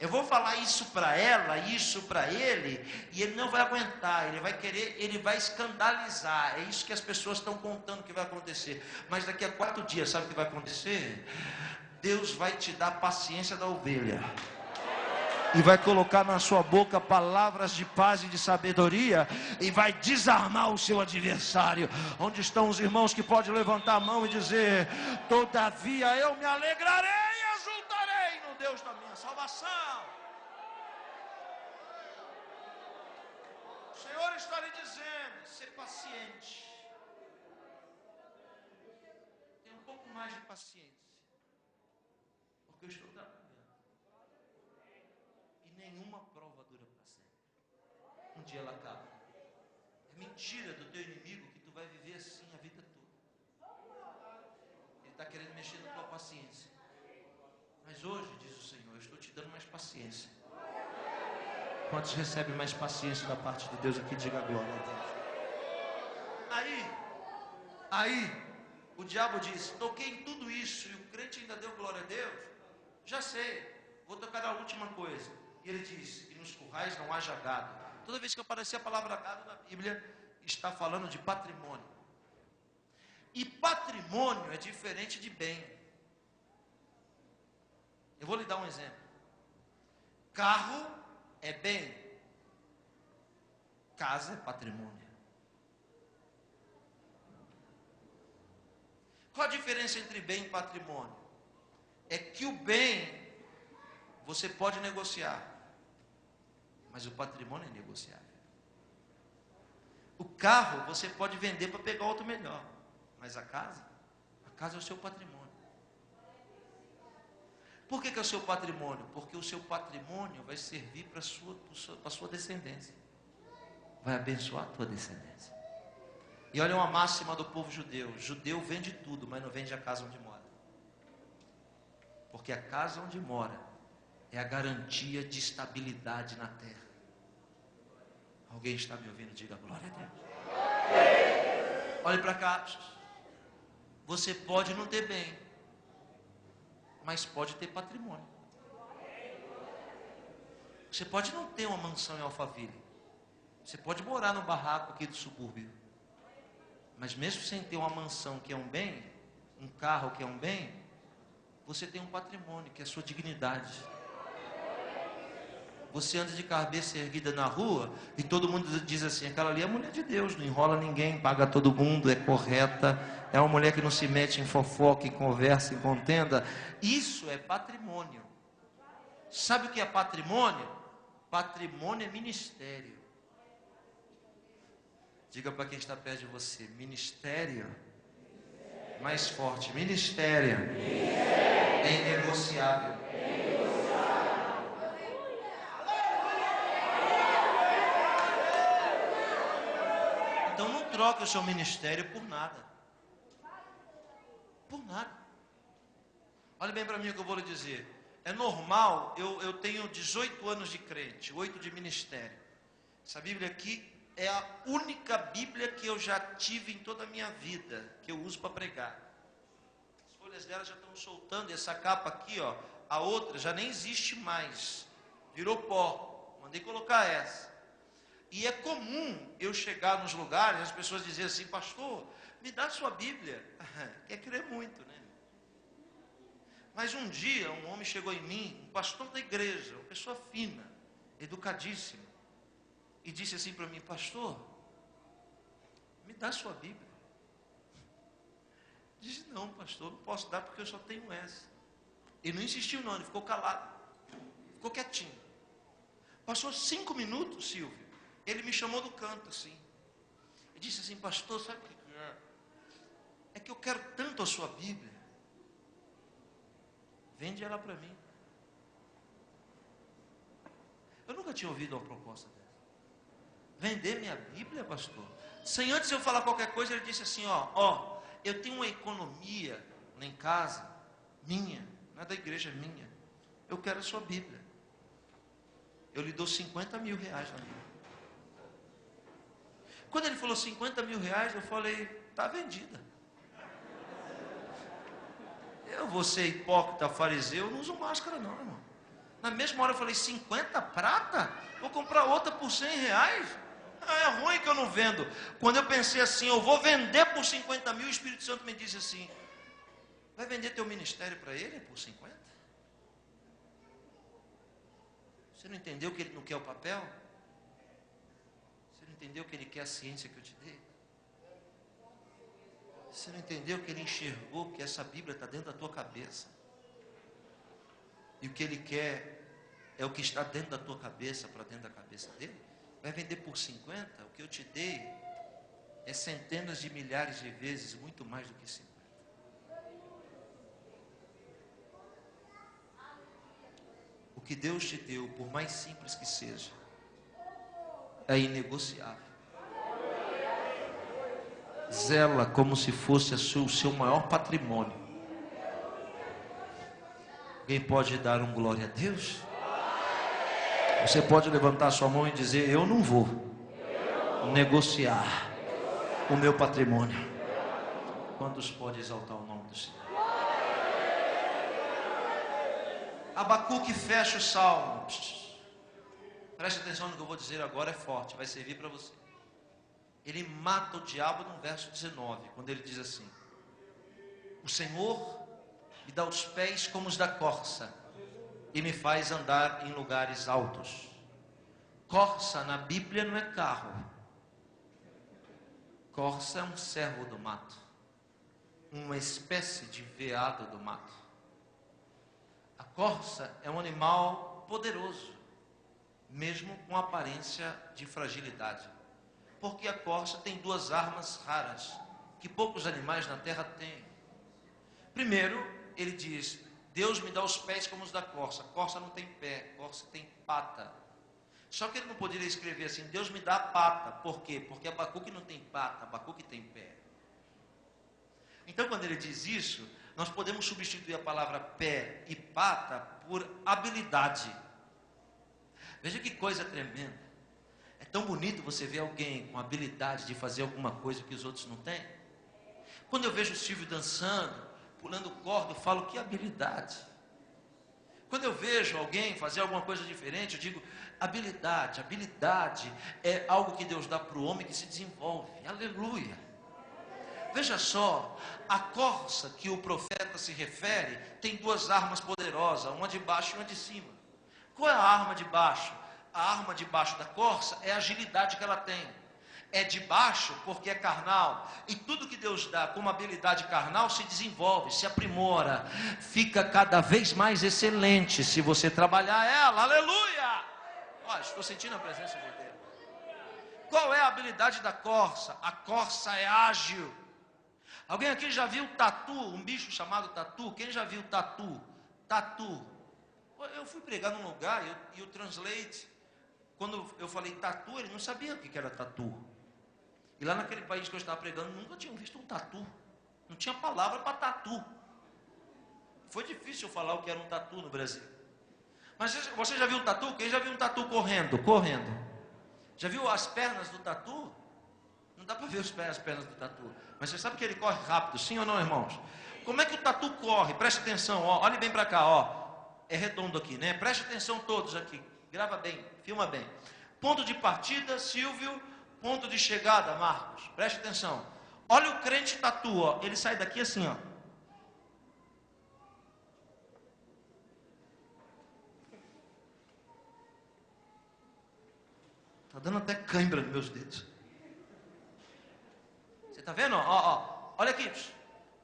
Eu vou falar isso para ela, isso para ele, e ele não vai aguentar, ele vai querer, ele vai escandalizar. É isso que as pessoas estão contando que vai acontecer. Mas daqui a 4 dias, sabe o que vai acontecer? Deus vai te dar a paciência da ovelha, e vai colocar na sua boca palavras de paz e de sabedoria, e vai desarmar o seu adversário. Onde estão os irmãos que podem levantar a mão e dizer: todavia eu me alegrarei e exultarei no Deus da minha salvação. O Senhor está lhe dizendo: ser paciente. Tenha um pouco mais de paciência, porque eu estou trabalhando. Nenhuma prova dura para sempre. Um dia ela acaba. É mentira do teu inimigo que tu vai viver assim a vida toda. Ele está querendo mexer na tua paciência. Mas hoje, diz o Senhor, eu estou te dando mais paciência. Quantos recebem mais paciência da parte de Deus aqui? Diga glória a Deus. Aí, o diabo diz: toquei em tudo isso, e o crente ainda deu glória a Deus. Já sei, vou tocar a última coisa. E ele diz que nos currais não haja gado. Toda vez que aparecer a palavra gado na Bíblia, está falando de patrimônio. E patrimônio é diferente de bem. Eu vou lhe dar um exemplo. Carro é bem, casa é patrimônio. Qual a diferença entre bem e patrimônio? É que o bem você pode negociar, mas o patrimônio é negociável. O carro você pode vender para pegar outro melhor, mas a casa é o seu patrimônio. Por que é o seu patrimônio? Porque o seu patrimônio vai servir para a sua descendência. Vai abençoar a tua descendência. E olha uma máxima do povo judeu. Judeu vende tudo, mas não vende a casa onde mora. Porque a casa onde mora é a garantia de estabilidade na terra. Alguém está me ouvindo? Diga glória a Deus. Olhe para cá. Você pode não ter bem, mas pode ter patrimônio. Você pode não ter uma mansão em Alphaville. Você pode morar no barraco aqui do subúrbio. Mas mesmo sem ter uma mansão que é um bem, um carro que é um bem, você tem um patrimônio que é a sua dignidade. Você anda de cabeça erguida na rua e todo mundo diz assim, aquela ali é a mulher de Deus, não enrola ninguém, paga todo mundo, é correta, é uma mulher que não se mete em fofoca, em conversa, em contenda. Isso é patrimônio. Sabe o que é patrimônio? Patrimônio é ministério. Diga para quem está perto de você, ministério. Mais forte, ministério. É inegociável. Então não troque o seu ministério por nada. Por nada. Olha bem para mim o que eu vou lhe dizer. É normal, eu tenho 18 anos de crente, 8 de ministério. Essa Bíblia aqui é a única Bíblia que eu já tive em toda a minha vida, que eu uso para pregar. As folhas dela já estão soltando, e essa capa aqui, ó, a outra já nem existe mais. Virou pó. Mandei colocar essa. E é comum eu chegar nos lugares, as pessoas dizerem assim, pastor, me dá sua Bíblia. Quer crer muito, né? Mas um dia um homem chegou em mim, um pastor da igreja, uma pessoa fina, educadíssima, e disse assim para mim, pastor, me dá sua Bíblia. Disse, não pastor, não posso dar porque eu só tenho essa. Ele não insistiu não, ele ficou calado, ficou quietinho. Passou 5 minutos, Silvio, ele me chamou do canto assim, e disse assim, pastor, sabe o que é? É que eu quero tanto a sua Bíblia, vende ela para mim. Eu nunca tinha ouvido uma proposta dessa. Vender minha Bíblia, pastor? Sem antes eu falar qualquer coisa, ele disse assim, ó, eu tenho uma economia lá em casa, minha, não é da igreja, é minha. Eu quero a sua Bíblia. Eu lhe dou 50 mil reais na Bíblia. Quando ele falou 50 mil reais, eu falei, está vendida. Eu vou ser hipócrita, fariseu, eu não uso máscara não, irmão. Na mesma hora eu falei, 50 prata? Vou comprar outra por 100 reais? É ruim que eu não vendo. Quando eu pensei assim, eu vou vender por 50 mil, o Espírito Santo me disse assim, vai vender teu ministério para ele por 50? Você não entendeu que ele não quer o papel? Você não entendeu que ele quer a ciência que eu te dei? Você não entendeu que ele enxergou que essa Bíblia está dentro da tua cabeça? E o que ele quer é o que está dentro da tua cabeça para dentro da cabeça dele? Vai vender por 50? O que eu te dei é centenas de milhares de vezes, muito mais do que 50. O que Deus te deu, por mais simples que seja, é inegociável. Zela como se fosse o seu maior patrimônio. Alguém pode dar um glória a Deus? Você pode levantar sua mão e dizer, eu não vou negociar o meu patrimônio. Quantos pode exaltar o nome do Senhor? Abacuque fecha o salmo. Preste atenção no que eu vou dizer agora, é forte, vai servir para você. Ele mata o diabo no verso 19, quando ele diz assim: o Senhor me dá os pés como os da corça e me faz andar em lugares altos. Corça na Bíblia não é carro. Corça é um cervo do mato, uma espécie de veado do mato. A corça é um animal poderoso, mesmo com aparência de fragilidade, porque a corça tem duas armas raras que poucos animais na terra têm. Primeiro, ele diz: Deus me dá os pés como os da corça. Corça não tem pé, corça tem pata. Só que ele não poderia escrever assim: Deus me dá pata. Por quê? Porque Abacuque não tem pata, Abacuque tem pé. Então, quando ele diz isso, nós podemos substituir a palavra pé e pata por habilidade. Veja que coisa tremenda. É tão bonito você ver alguém com habilidade de fazer alguma coisa que os outros não têm. Quando eu vejo o Silvio dançando, pulando corda, eu falo: que habilidade. Quando eu vejo alguém fazer alguma coisa diferente, eu digo: habilidade. Habilidade é algo que Deus dá para o homem que se desenvolve. Aleluia. Veja só, a corça que o profeta se refere tem duas armas poderosas, uma de baixo e uma de cima. Qual é a arma de baixo? A arma de baixo da corça é a agilidade que ela tem. É de baixo porque é carnal, e tudo que Deus dá como habilidade carnal se desenvolve, se aprimora, fica cada vez mais excelente se você trabalhar ela. Aleluia! Ó, estou sentindo a presença de Deus. Qual é a habilidade da corça? A corça é ágil. Alguém aqui já viu tatu, um bicho chamado tatu? Quem já viu tatu? Tatu. Eu fui pregar num lugar e o translate, quando eu falei tatu, ele não sabia o que era tatu. E lá naquele país que eu estava pregando, nunca tinham visto um tatu. Não tinha palavra para tatu. Foi difícil eu falar o que era um tatu no Brasil. Mas você já viu um tatu? Quem já viu um tatu correndo? Já viu as pernas do tatu? Não dá para ver as pernas do tatu. Mas você sabe que ele corre rápido, sim ou não, irmãos? Como é que o tatu corre? Preste atenção, ó, olhe bem para cá, ó. É redondo aqui, né? Preste atenção todos aqui. Grava bem, filma bem. Ponto de partida, Silvio. Ponto de chegada, Marcos. Preste atenção. Olha o crente tatu, ó. Ele sai daqui assim, ó. Tá dando até cãibra nos meus dedos. Você tá vendo? Ó. Olha aqui.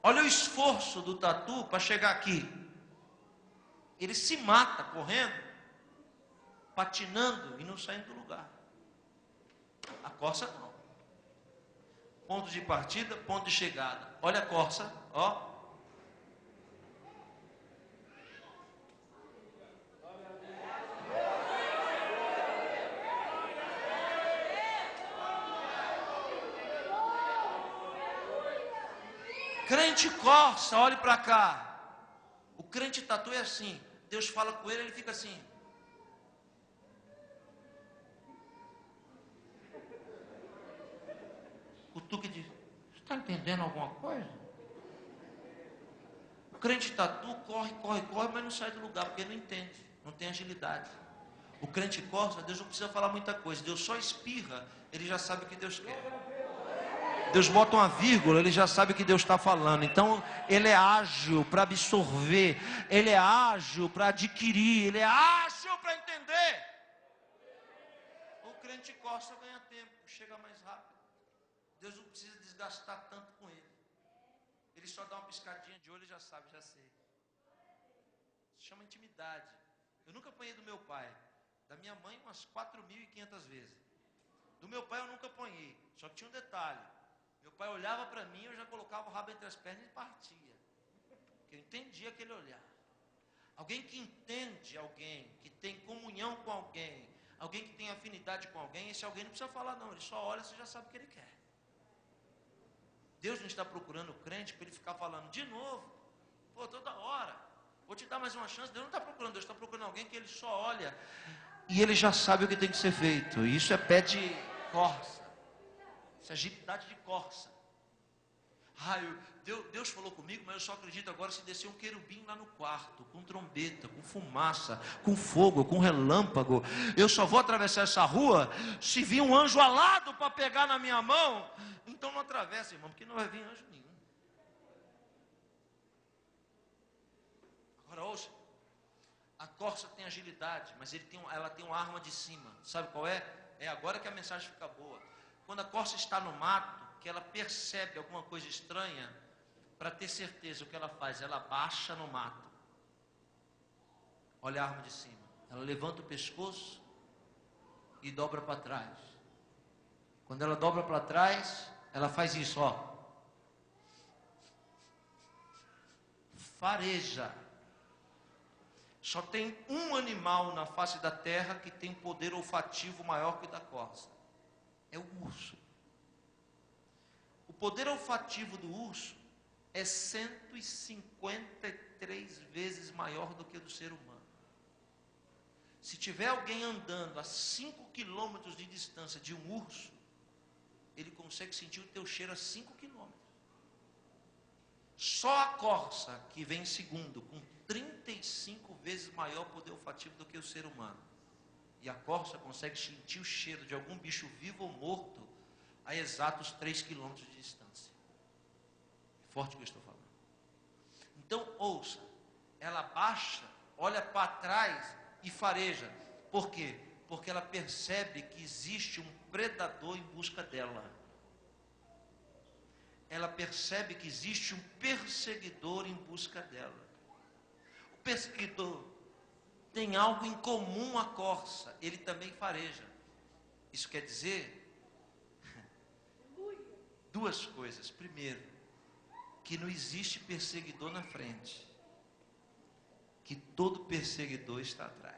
Olha o esforço do tatu para chegar aqui. Ele se mata correndo, patinando e não saindo do lugar. A corça não. Ponto de partida, ponto de chegada. Olha a corça, ó. Crente corça, olhe para cá. O crente tatu é assim. Deus fala com ele, ele fica assim. O tuque diz: você está entendendo alguma coisa? O crente tatu corre, mas não sai do lugar, porque ele não entende, não tem agilidade. O crente corça, Deus não precisa falar muita coisa. Deus só espirra, ele já sabe o que Deus quer. Deus bota uma vírgula, ele já sabe o que Deus está falando. Então, ele é ágil para absorver, ele é ágil para adquirir, ele é ágil para entender. O crente corça ganha tempo, chega mais rápido. Deus não precisa desgastar tanto com ele. Ele só dá uma piscadinha de olho e já sabe, já sei. Se chama intimidade. Eu nunca apanhei do meu pai. Da minha mãe umas 4.500 vezes. Do meu pai eu nunca apanhei. Só que tinha um detalhe. Meu pai olhava para mim, eu já colocava o rabo entre as pernas e partia. Porque eu entendia aquele olhar. Alguém que entende alguém, que tem comunhão com alguém, alguém que tem afinidade com alguém, esse alguém não precisa falar não, ele só olha, você já sabe o que ele quer. Deus não está procurando o crente para ele ficar falando de novo, pô, toda hora, vou te dar mais uma chance. Deus não está procurando, Deus está procurando alguém que ele só olha e ele já sabe o que tem que ser feito. E isso é pé de corça, isso é agilidade de corça. Deus falou comigo, mas eu só acredito agora se descer um querubim lá no quarto, com trombeta, com fumaça, com fogo, com relâmpago. Eu só vou atravessar essa rua se vir um anjo alado para pegar na minha mão. Então não atravessa, irmão, porque não vai vir anjo nenhum. Agora ouça, a corça tem agilidade, mas ela tem uma arma de cima. Sabe qual é? É agora que a mensagem fica boa. Quando a corça está no mato, que ela percebe alguma coisa estranha, para ter certeza, o que ela faz? Ela baixa no mato. Olha a arma de cima. Ela levanta o pescoço e dobra para trás. Quando ela dobra para trás, ela faz isso, ó. Fareja. Só tem um animal na face da terra que tem poder olfativo maior que o da corça. É o urso. O poder olfativo do urso é 153 vezes maior do que o do ser humano. Se tiver alguém andando a 5 quilômetros de distância de um urso, ele consegue sentir o teu cheiro a 5 quilômetros. Só a corça, que vem em segundo, com 35 vezes maior poder olfativo do que o ser humano. E a corça consegue sentir o cheiro de algum bicho vivo ou morto a exatos 3 quilômetros de distância. É forte o que eu estou falando. Então, ouça, ela baixa, olha para trás e fareja. Por quê? Porque ela percebe que existe um predador em busca dela. Ela percebe que existe um perseguidor em busca dela. O perseguidor tem algo em comum à corça, ele também fareja. Isso quer dizer duas coisas. Primeiro, que não existe perseguidor na frente, que todo perseguidor está atrás,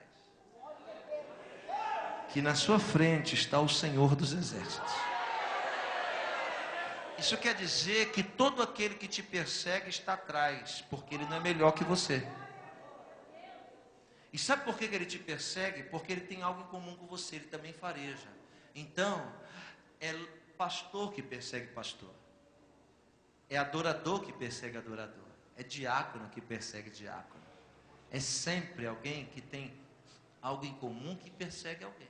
que na sua frente está o Senhor dos Exércitos. Isso quer dizer que todo aquele que te persegue está atrás, porque ele não é melhor que você. E sabe por que ele te persegue? Porque ele tem algo em comum com você, ele também fareja. Então, é pastor que persegue pastor. É adorador que persegue adorador. É diácono que persegue diácono. É sempre alguém que tem algo em comum que persegue alguém.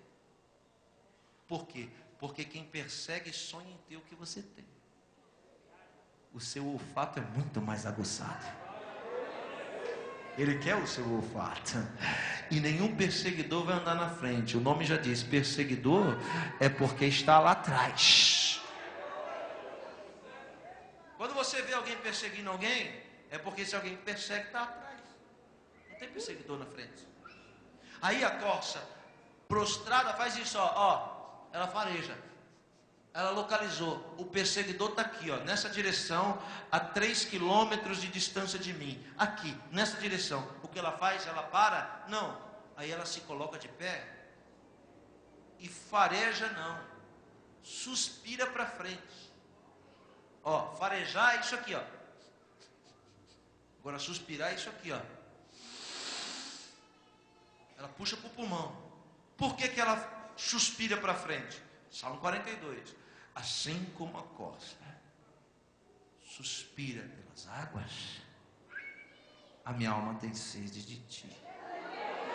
Por quê? Porque quem persegue sonha em ter o que você tem. O seu olfato é muito mais aguçado. Ele quer o seu olfato. E nenhum perseguidor vai andar na frente. O nome já diz, perseguidor é porque está lá atrás. Quando você vê alguém perseguindo alguém, é porque esse alguém que persegue está atrás. Não tem perseguidor na frente. Aí a corça, prostrada, faz isso, ó, ela fareja. Ela localizou, o perseguidor está aqui, ó, nessa direção, a 3 quilômetros de distância de mim, aqui, nessa direção. O que ela faz? Ela para? Não. Aí ela se coloca de pé e fareja não, suspira para frente. Ó, farejar é isso aqui, ó. Agora suspirar é isso aqui, ó. Ela puxa para o pulmão. Por que ela suspira para frente? Salmo 42. Assim como a corça suspira pelas águas, a minha alma tem sede de ti,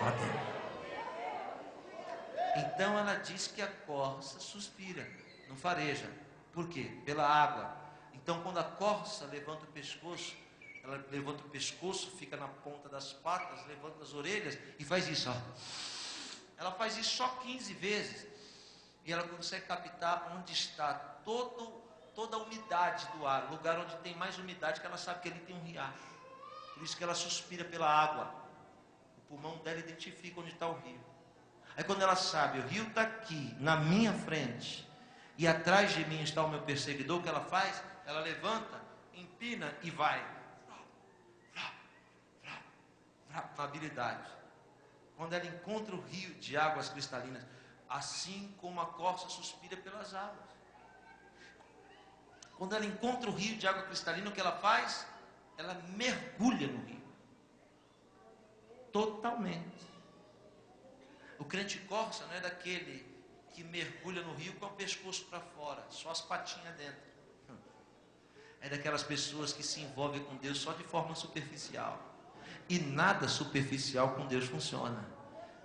ó Deus. Então ela diz que a corça suspira, não fareja. Por quê? Pela água. Então quando a corça levanta o pescoço, ela levanta o pescoço, fica na ponta das patas, levanta as orelhas e faz isso, ó. Ela faz isso só 15 vezes. E ela consegue captar onde está toda a umidade do ar. Lugar onde tem mais umidade, que ela sabe que ali tem um riacho. Por isso que ela suspira pela água. O pulmão dela identifica onde está o rio. Aí quando ela sabe, o rio está aqui, na minha frente, e atrás de mim está o meu perseguidor, o que ela faz? Ela levanta, empina e vai. Na habilidade. Quando ela encontra o rio de águas cristalinas, assim como a corça suspira pelas águas. Quando ela encontra o rio de água cristalina, o que ela faz? Ela mergulha no rio. Totalmente. O crente corça não é daquele que mergulha no rio com o pescoço para fora, só as patinhas dentro. é daquelas pessoas que se envolvem com Deus só de forma superficial. E nada superficial com Deus funciona.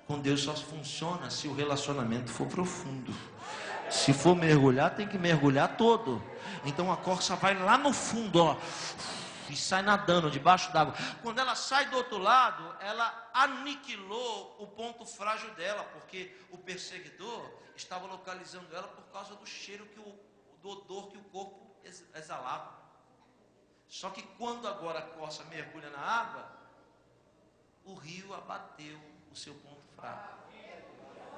Com Deus só funciona se o relacionamento for profundo. Se for mergulhar, tem que mergulhar todo. Então a corça vai lá no fundo, ó, e sai nadando debaixo d'água. Quando ela sai do outro lado, ela aniquilou o ponto frágil dela, porque o perseguidor estava localizando ela por causa do cheiro, do odor que o corpo exalava. Só que quando agora a corça mergulha na água, o rio abateu o seu ponto fraco,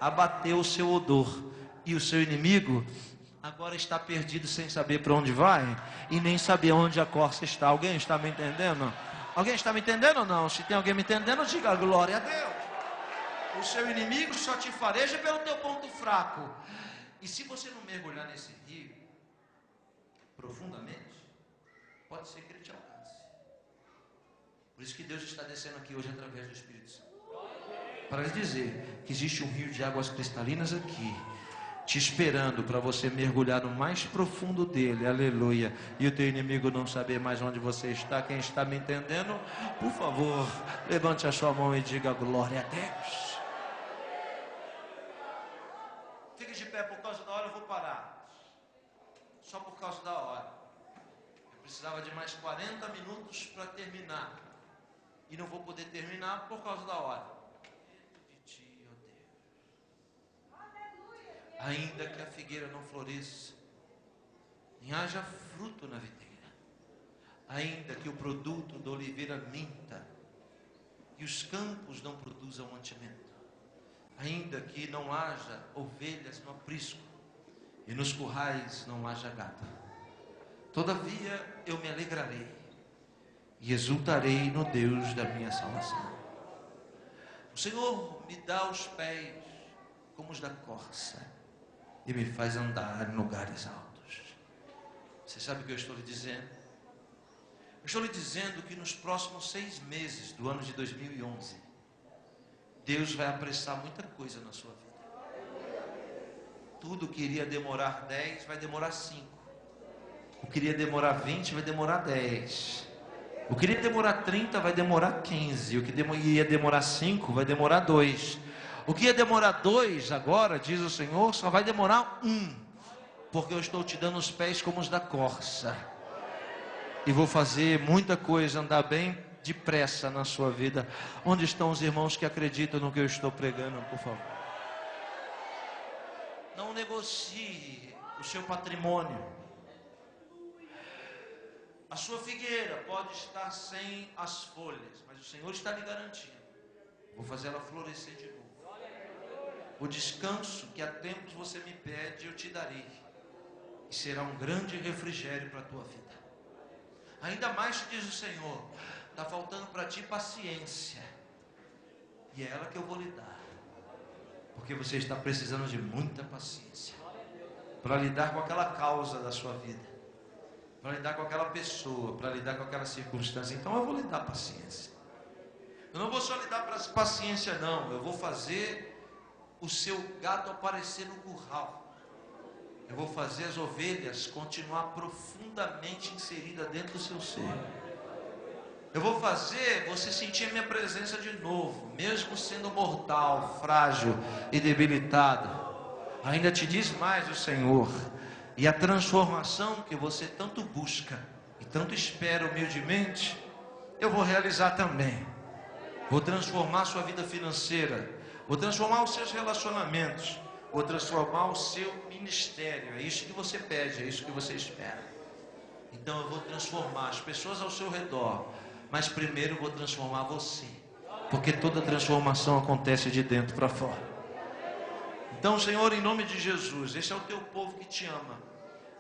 abateu o seu odor, e o seu inimigo agora está perdido sem saber para onde vai e nem saber onde a corça está. Alguém está me entendendo? Alguém está me entendendo ou não? Se tem alguém me entendendo, diga glória a Deus. O seu inimigo só te fareja pelo teu ponto fraco. E se você não mergulhar nesse rio profundamente, pode ser que ele te alcance. Por isso que Deus está descendo aqui hoje através do Espírito Santo, para lhe dizer que existe um rio de águas cristalinas aqui, te esperando para você mergulhar no mais profundo dele, aleluia, e o teu inimigo não saber mais onde você está. Quem está me entendendo, por favor, levante a sua mão e diga glória a Deus. Fique de pé. Por causa da hora eu vou parar, só por causa da hora. Eu precisava de mais 40 minutos para terminar, e não vou poder terminar por causa da hora. Ainda que a figueira não floresça, nem haja fruto na videira, ainda que o produto da oliveira minta, e os campos não produzam mantimento, ainda que não haja ovelhas no aprisco, e nos currais não haja gado, todavia eu me alegrarei, e exultarei no Deus da minha salvação. O Senhor me dá os pés como os da corça, e me faz andar em lugares altos. Você sabe o que eu estou lhe dizendo? Eu estou lhe dizendo que nos próximos 6 meses do ano de 2011, Deus vai apressar muita coisa na sua vida. Tudo que iria demorar 10, vai demorar 5. O que iria demorar 20, vai demorar 10. O que iria demorar 30, vai demorar 15. O que ia demorar 5, vai demorar 2. O que ia demorar 2 agora, diz o Senhor, só vai demorar 1, porque eu estou te dando os pés como os da corça, e vou fazer muita coisa andar bem depressa na sua vida. Onde estão os irmãos que acreditam no que eu estou pregando, por favor? Não negocie o seu patrimônio. A sua figueira pode estar sem as folhas, mas o Senhor está lhe garantindo: vou fazer ela florescer de novo. O descanso que há tempos você me pede, eu te darei, e será um grande refrigério para a tua vida. Ainda mais, diz o Senhor, está faltando para ti paciência, e é ela que eu vou lhe dar, porque você está precisando de muita paciência para lidar com aquela causa da sua vida, para lidar com aquela pessoa, para lidar com aquela circunstância. Então eu vou lhe dar paciência. Eu não vou só lhe dar paciência, não, eu vou fazer o seu gado aparecer no curral. Eu vou fazer as ovelhas continuar profundamente inseridas dentro do seu ser. Eu vou fazer você sentir a minha presença de novo, mesmo sendo mortal, frágil e debilitado. Ainda te diz mais o Senhor: e a transformação que você tanto busca e tanto espera humildemente, eu vou realizar também. Vou transformar a sua vida financeira, vou transformar os seus relacionamentos, vou transformar o seu ministério. É isso que você pede, é isso que você espera. Então eu vou transformar as pessoas ao seu redor, mas primeiro eu vou transformar você, porque toda transformação acontece de dentro para fora. Então, Senhor, em nome de Jesus, esse é o teu povo que te ama.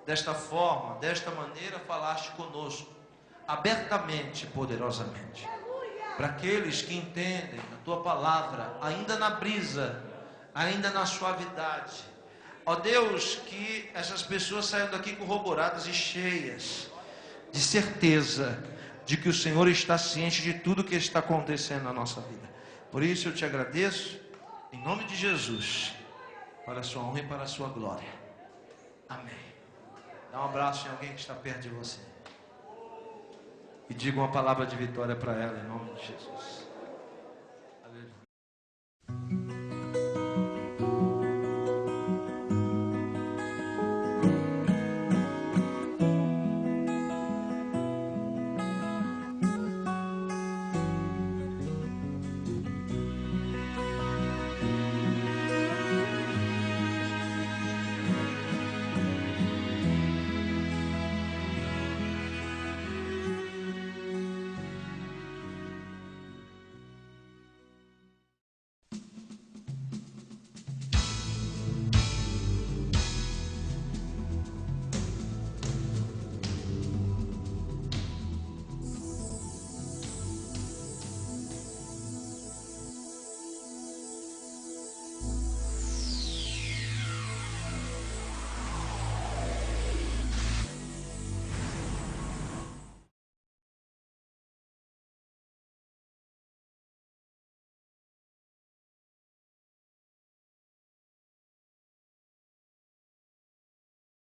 Desta forma, desta maneira falaste conosco, abertamente, poderosamente. Para aqueles que entendem a tua palavra, ainda na brisa, ainda na suavidade. Ó Deus, que essas pessoas saiam daqui corroboradas e cheias de certeza de que o Senhor está ciente de tudo que está acontecendo na nossa vida. Por isso eu te agradeço, em nome de Jesus, para a sua honra e para a sua glória. Amém. Dá um abraço em alguém que está perto de você. e diga uma palavra de vitória para ela, em nome de Jesus.